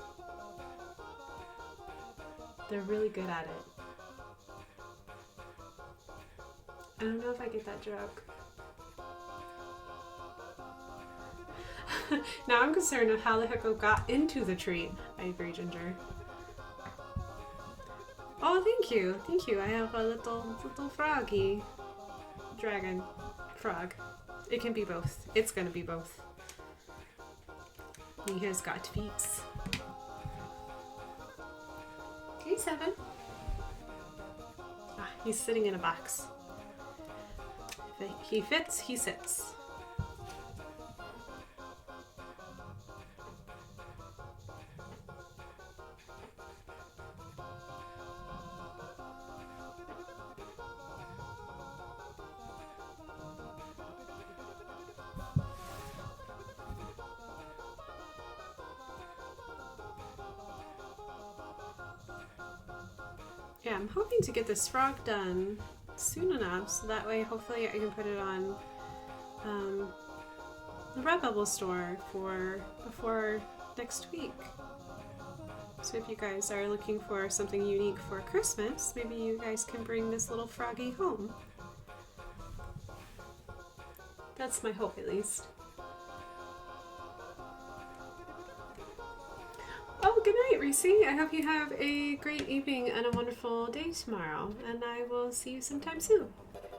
They're really good at it. I don't know if I get that joke. Now I'm concerned of how the hippo got into the tree. I agree, Ginger. Oh, thank you. Thank you. I have a little froggy. Dragon. Frog. It can be both. It's gonna be both. He has got feet. Okay, 7. Ah, he's sitting in a box. If he fits, he sits. Yeah, I'm hoping to get this frog done soon enough, so that way hopefully I can put it on the Redbubble store before next week. So if you guys are looking for something unique for Christmas, maybe you guys can bring this little froggy home. That's my hope, at least. Oh, good night, Reese. I hope you have a great evening and a wonderful day tomorrow, and I will see you sometime soon.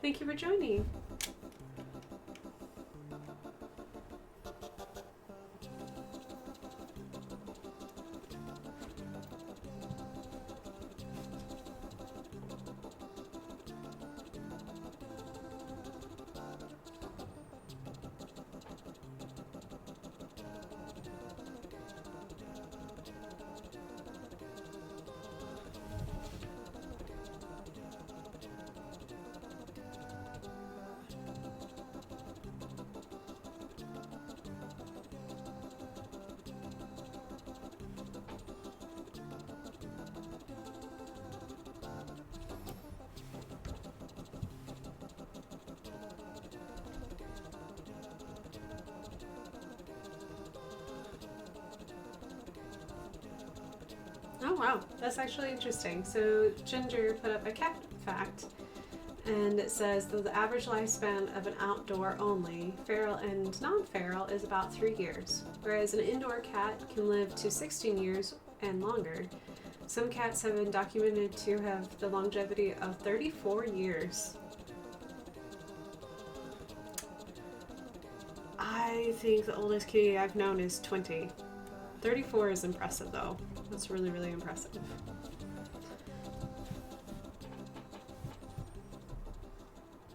Thank you for joining. Oh wow, that's actually interesting. So Ginger put up a cat fact, and it says that the average lifespan of an outdoor only, feral and non-feral, is about 3 years, whereas an indoor cat can live to 16 years and longer. Some cats have been documented to have the longevity of 34 years. I think the oldest kitty I've known is 20. 34 is impressive though. That's really, really impressive.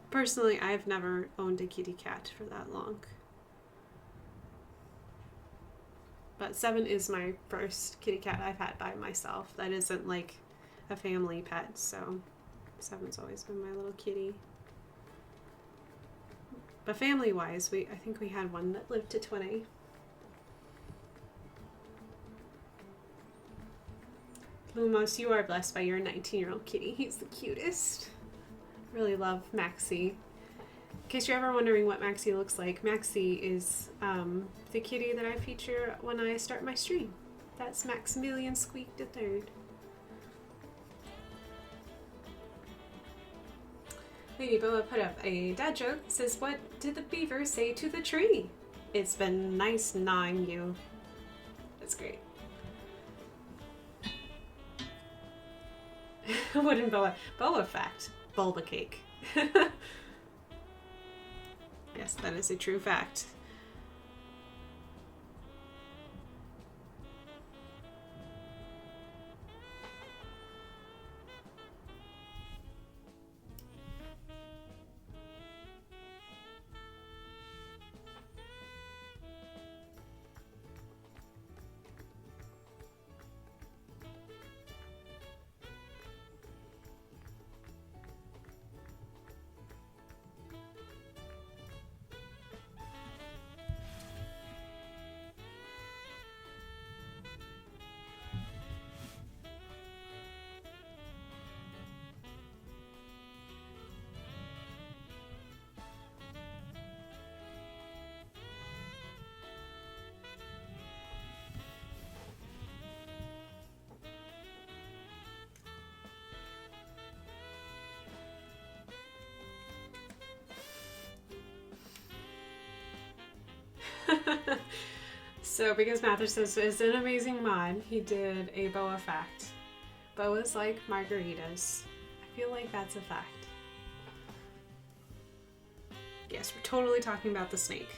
Personally, I've never owned a kitty cat for that long. But 7 is my first kitty cat I've had by myself. That isn't like a family pet, so 7's always been my little kitty. But family-wise, I think we had one that lived to 20. Lumos, you are blessed by your 19-year-old kitty. He's the cutest. Really love Maxie. In case you're ever wondering what Maxie looks like, Maxie is the kitty that I feature when I start my stream. That's Maximilian Squeak III. Lady Boa put up a dad joke. It says, "What did the beaver say to the tree? It's been nice gnawing you." That's great. Wooden boa. Boa fact. Bulba cake. Yes, that is a true fact. So because Mathers is an amazing mod, he did a boa fact. Boas like margaritas. I feel like that's a fact. Yes, we're totally talking about the snake.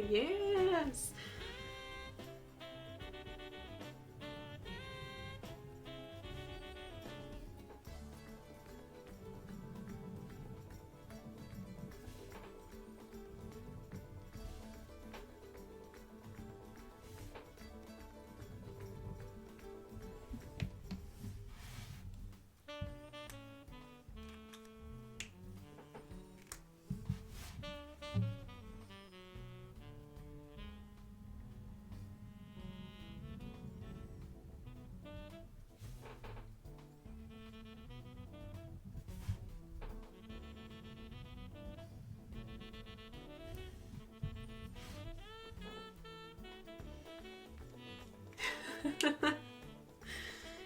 Yes!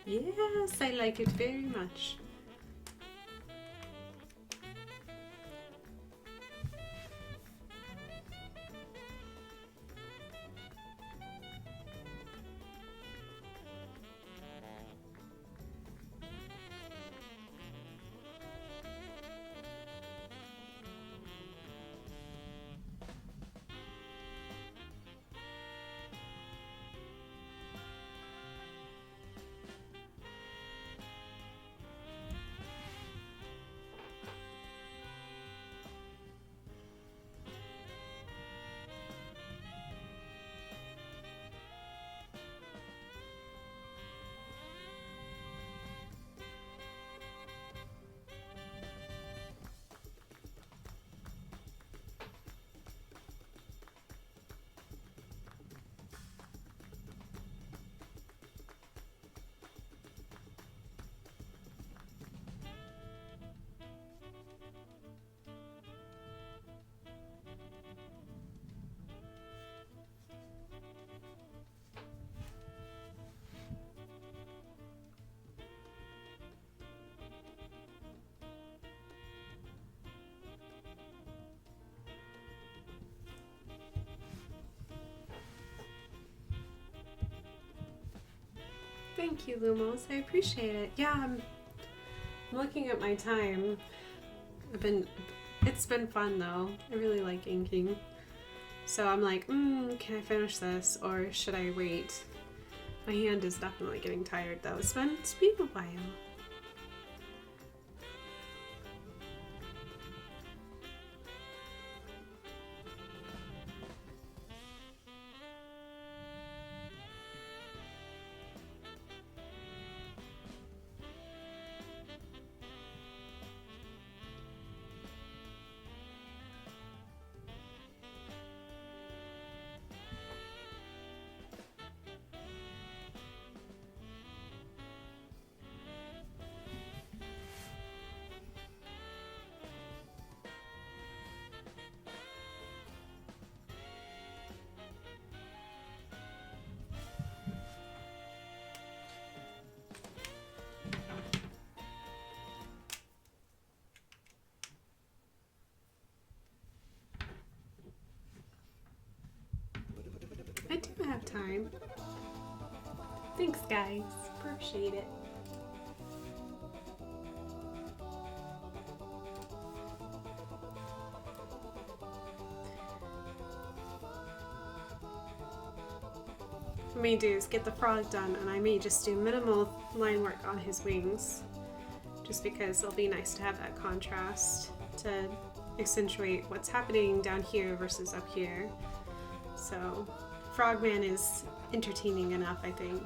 Yes, I like it very much. Thank you, Lumos. I appreciate it. Yeah, I'm looking at my time. It's been fun though. I really like inking. So I'm like, can I finish this or should I wait? My hand is definitely getting tired though. It's been a while. I do have time. Thanks, guys. Appreciate it. What I may do is get the frog done, and I may just do minimal line work on his wings, just because it'll be nice to have that contrast to accentuate what's happening down here versus up here. So Frogman is entertaining enough, I think.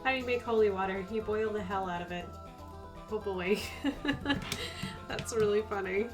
How do you make holy water? You boil the hell out of it. Oh boy. That's really funny.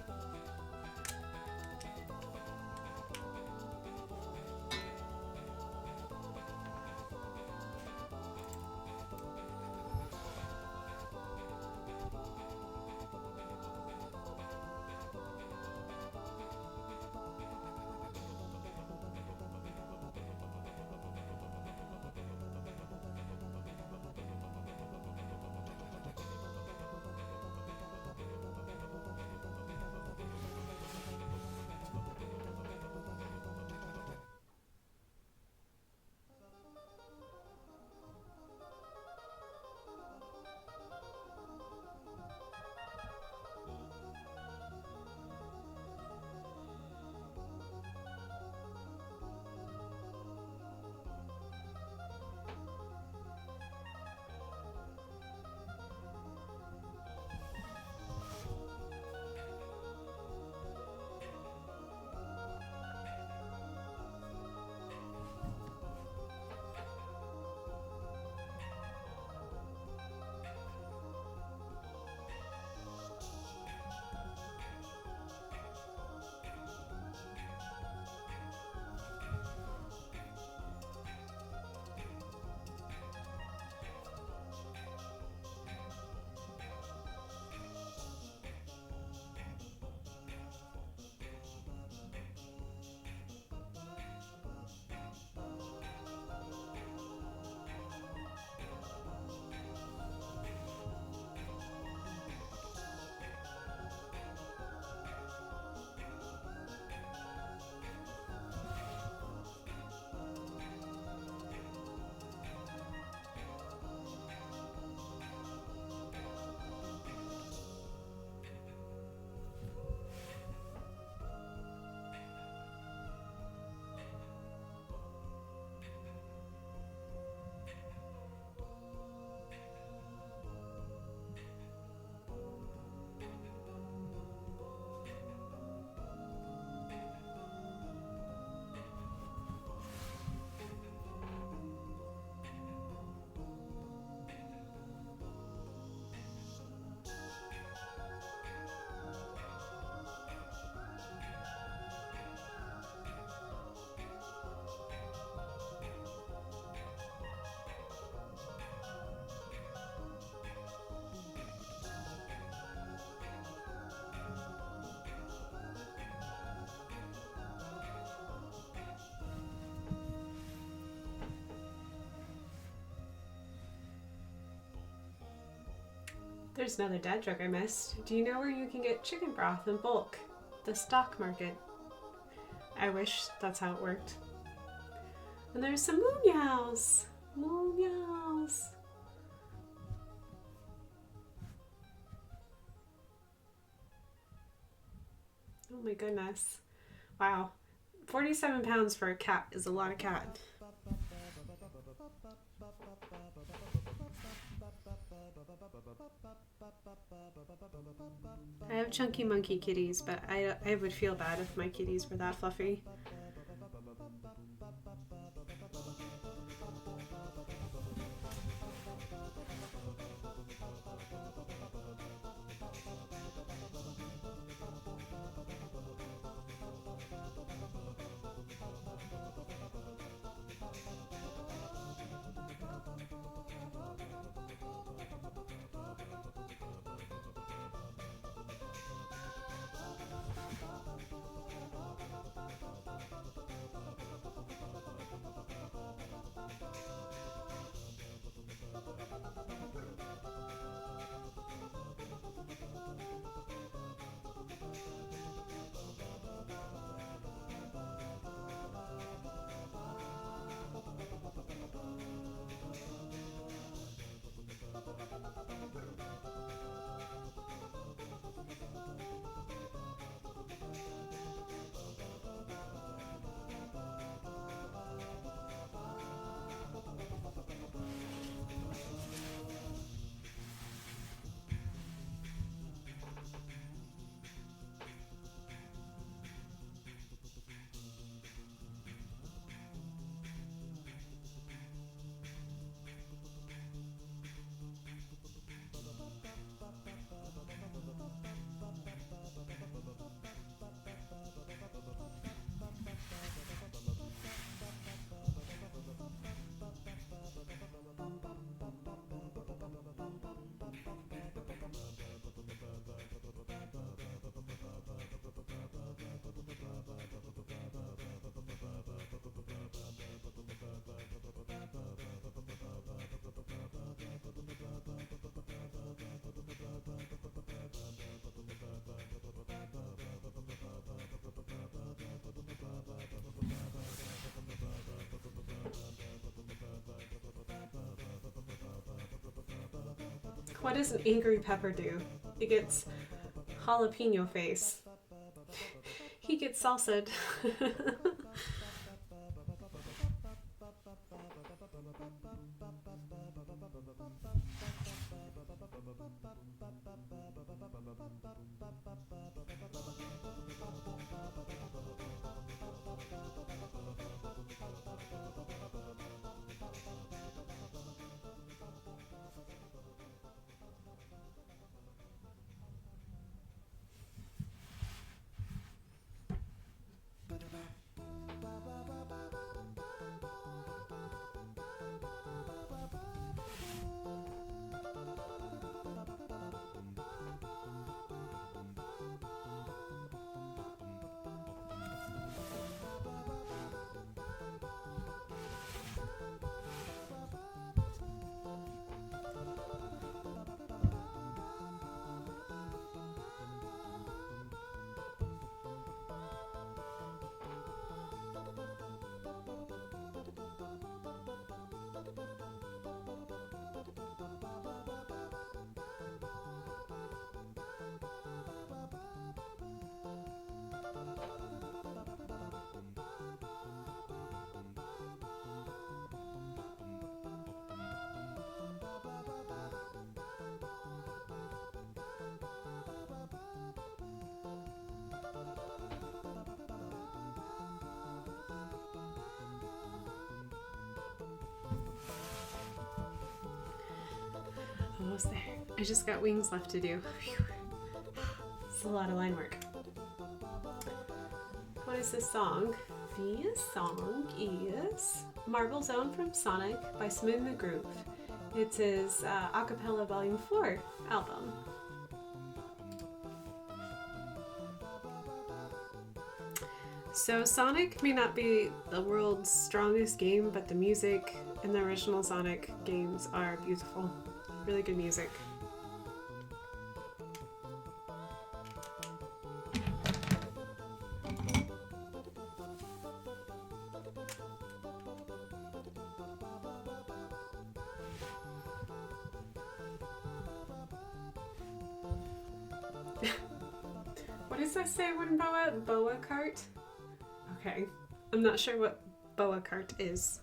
There's another dad joke I missed. Do you know where you can get chicken broth in bulk? The stock market. I wish that's how it worked. And there's some moo meows. Moo meows. Oh my goodness. Wow. 47 pounds for a cat is a lot of cat. I have chunky monkey kitties, but I would feel bad if my kitties were that fluffy. What does an angry pepper do? It gets jalapeno face. He gets salsa. Almost there. I just got wings left to do. Whew. It's a lot of line work. What is this song? The song is Marble Zone from Sonic by Smith McGroove. It's his acapella volume 4 album. So Sonic may not be the world's strongest game, but the music in the original Sonic games are beautiful. Really good music. does this say, Wooden Boa? Boa cart? Okay. I'm not sure what boa cart is.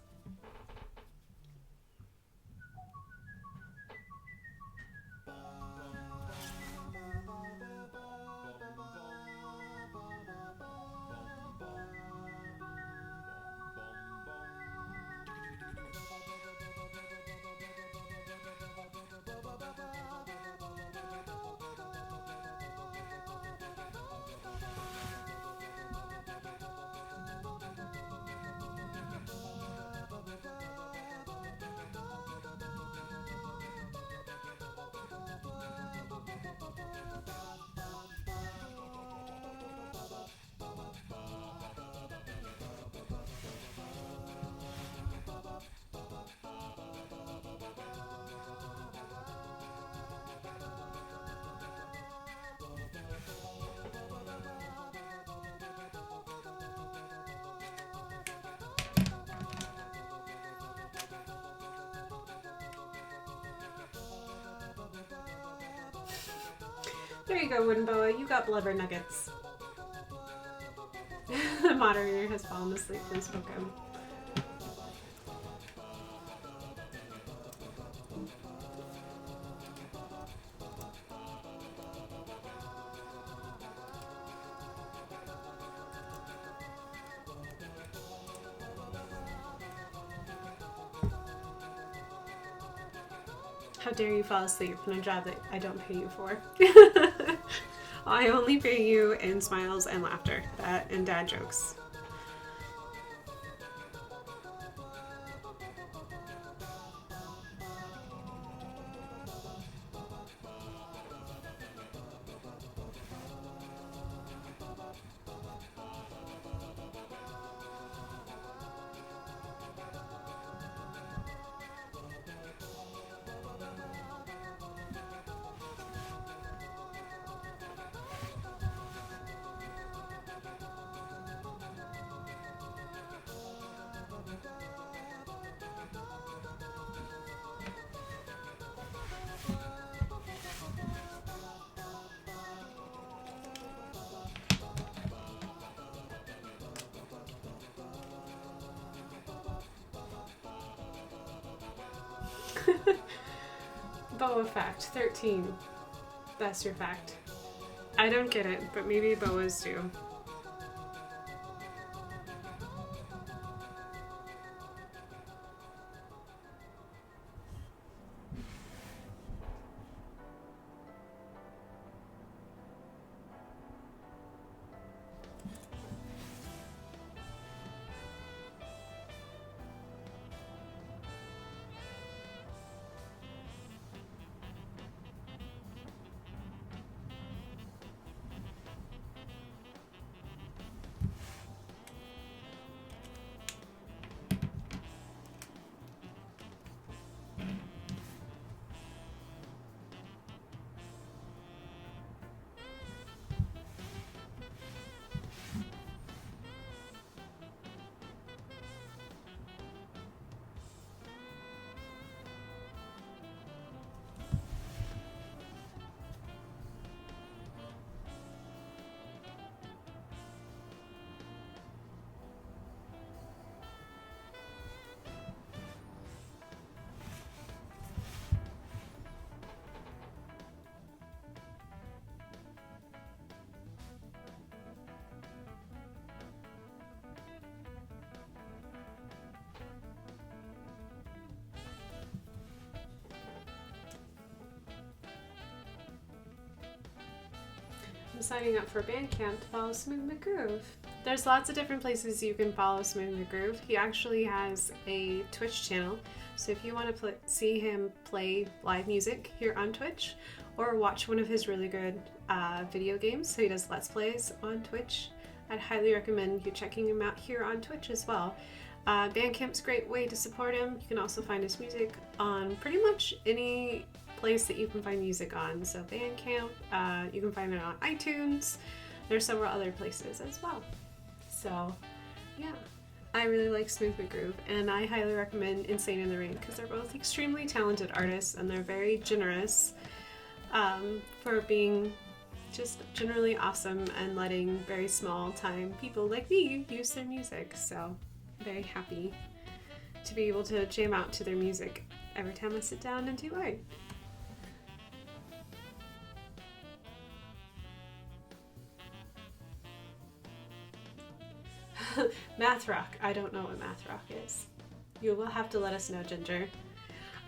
There you go, Wooden Boa. You got blubber nuggets. The moderator has fallen asleep and spoken. How dare you fall asleep in a job that I don't pay you for? I only pay you in smiles and laughter, and dad jokes. Boa fact 13. That's your fact. I don't get it, but maybe boas do. I'm signing up for Bandcamp to follow Smith McGroove. There's lots of different places you can follow Smith McGroove. He actually has a Twitch channel, so if you want to see him play live music here on Twitch, or watch one of his really good video games, so he does Let's Plays on Twitch, I'd highly recommend you checking him out here on Twitch as well. Bandcamp's a great way to support him. You can also find his music on pretty much any place that you can find music on. So Bandcamp, you can find it on iTunes. There's several other places as well. So yeah, I really like Smith McGroove, and I highly recommend Insane in the Rain because they're both extremely talented artists and they're very generous for being just generally awesome and letting very small time people like me use their music. So very happy to be able to jam out to their music every time I sit down and do art. Math rock. I don't know what math rock is. You will have to let us know, Ginger.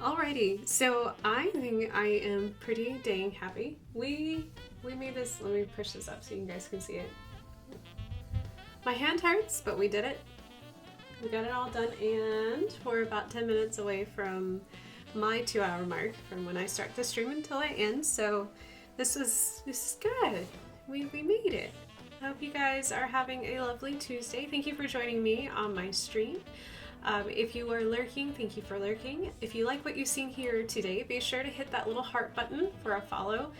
Alrighty, so I think I am pretty dang happy. We made this. Let me push this up so you guys can see it. My hand hurts, but we did it. We got it all done, and we're about 10 minutes away from my 2-hour mark from when I start the stream until I end. So this is good. We made it. I hope you guys are having a lovely Tuesday. Thank you for joining me on my stream. If you are lurking, thank you for lurking. If you like what you've seen here today, be sure to hit that little heart button for a follow.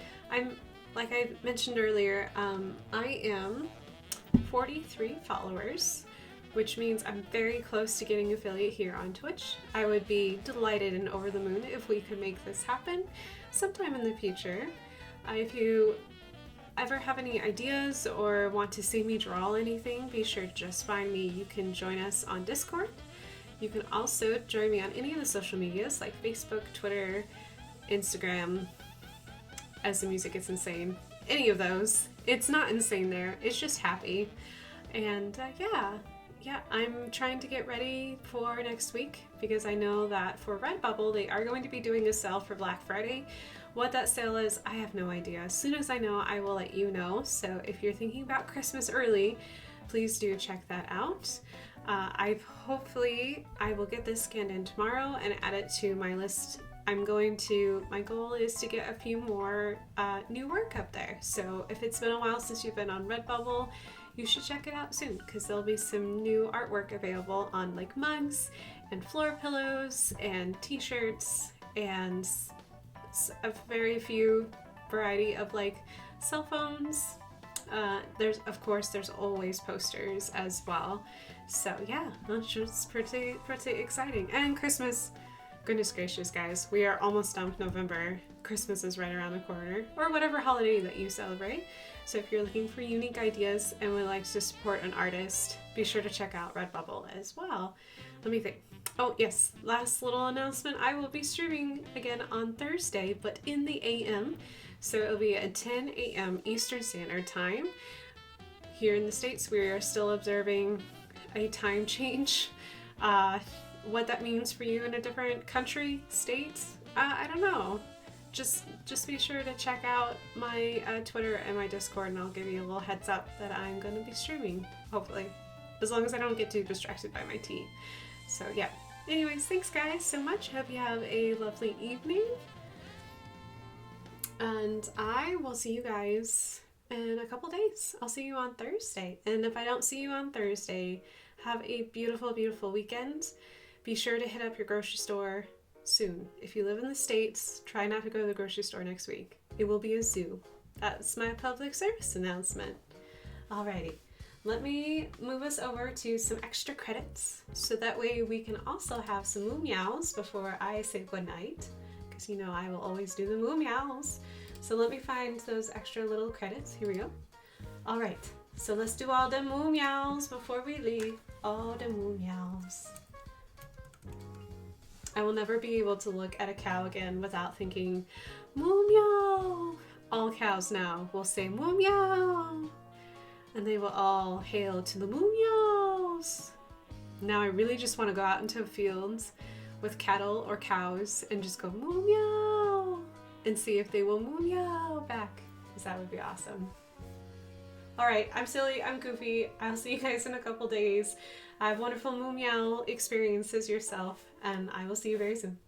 Like I mentioned earlier, I am 43 followers, which means I'm very close to getting affiliate here on Twitch. I would be delighted and over the moon if we could make this happen sometime in the future. If you ever have any ideas or want to see me draw anything, be sure to just find me. You can join us on Discord. You can also join me on any of the social medias like Facebook, Twitter, Instagram, as the music gets insane. Any of those. It's not insane there. It's just happy. And yeah, I'm trying to get ready for next week because I know that for Redbubble, they are going to be doing a sale for Black Friday. What that sale is, I have no idea. As soon as I know, I will let you know. So if you're thinking about Christmas early, please do check that out. Hopefully I will get this scanned in tomorrow and add it to my list. My goal is to get a few more new work up there. So if it's been a while since you've been on Redbubble, you should check it out soon because there'll be some new artwork available on like mugs and floor pillows and t-shirts and a very few variety of like cell phones. There's always posters as well. So yeah, that's just pretty exciting. And Christmas, goodness gracious guys, we are almost done with November. Christmas is right around the corner, or whatever holiday that you celebrate. So if you're looking for unique ideas and would like to support an artist, be sure to check out Redbubble as well. Let me think. Oh yes, last little announcement. I will be streaming again on Thursday, but in the AM. So it'll be at 10 a.m. Eastern Standard Time. Here in the States, we are still observing a time change. What that means for you in a different country, state, I don't know. Just be sure to check out my Twitter and my Discord, and I'll give you a little heads up that I'm going to be streaming, hopefully. As long as I don't get too distracted by my tea. So yeah. Anyways, thanks guys so much. Hope you have a lovely evening. And I will see you guys in a couple days. I'll see you on Thursday. And if I don't see you on Thursday, have a beautiful, beautiful weekend. Be sure to hit up your grocery store soon. If you live in the States, try not to go to the grocery store next week. It will be a zoo. That's my public service announcement. Alrighty. Let me move us over to some extra credits so that way we can also have some moo meows before I say goodnight. Because you know I will always do the moo meows. So let me find those extra little credits. Here we go. Alright, so let's do all the moo meows before we leave. All the moo meows. I will never be able to look at a cow again without thinking, moo meow. All cows now will say moo meow. And they will all hail to the moo meows. Now I really just want to go out into fields with cattle or cows and just go moo meow and see if they will moo meow back, because that would be awesome. Alright, I'm silly, I'm goofy. I'll see you guys in a couple days. Have wonderful moo meow experiences yourself, and I will see you very soon.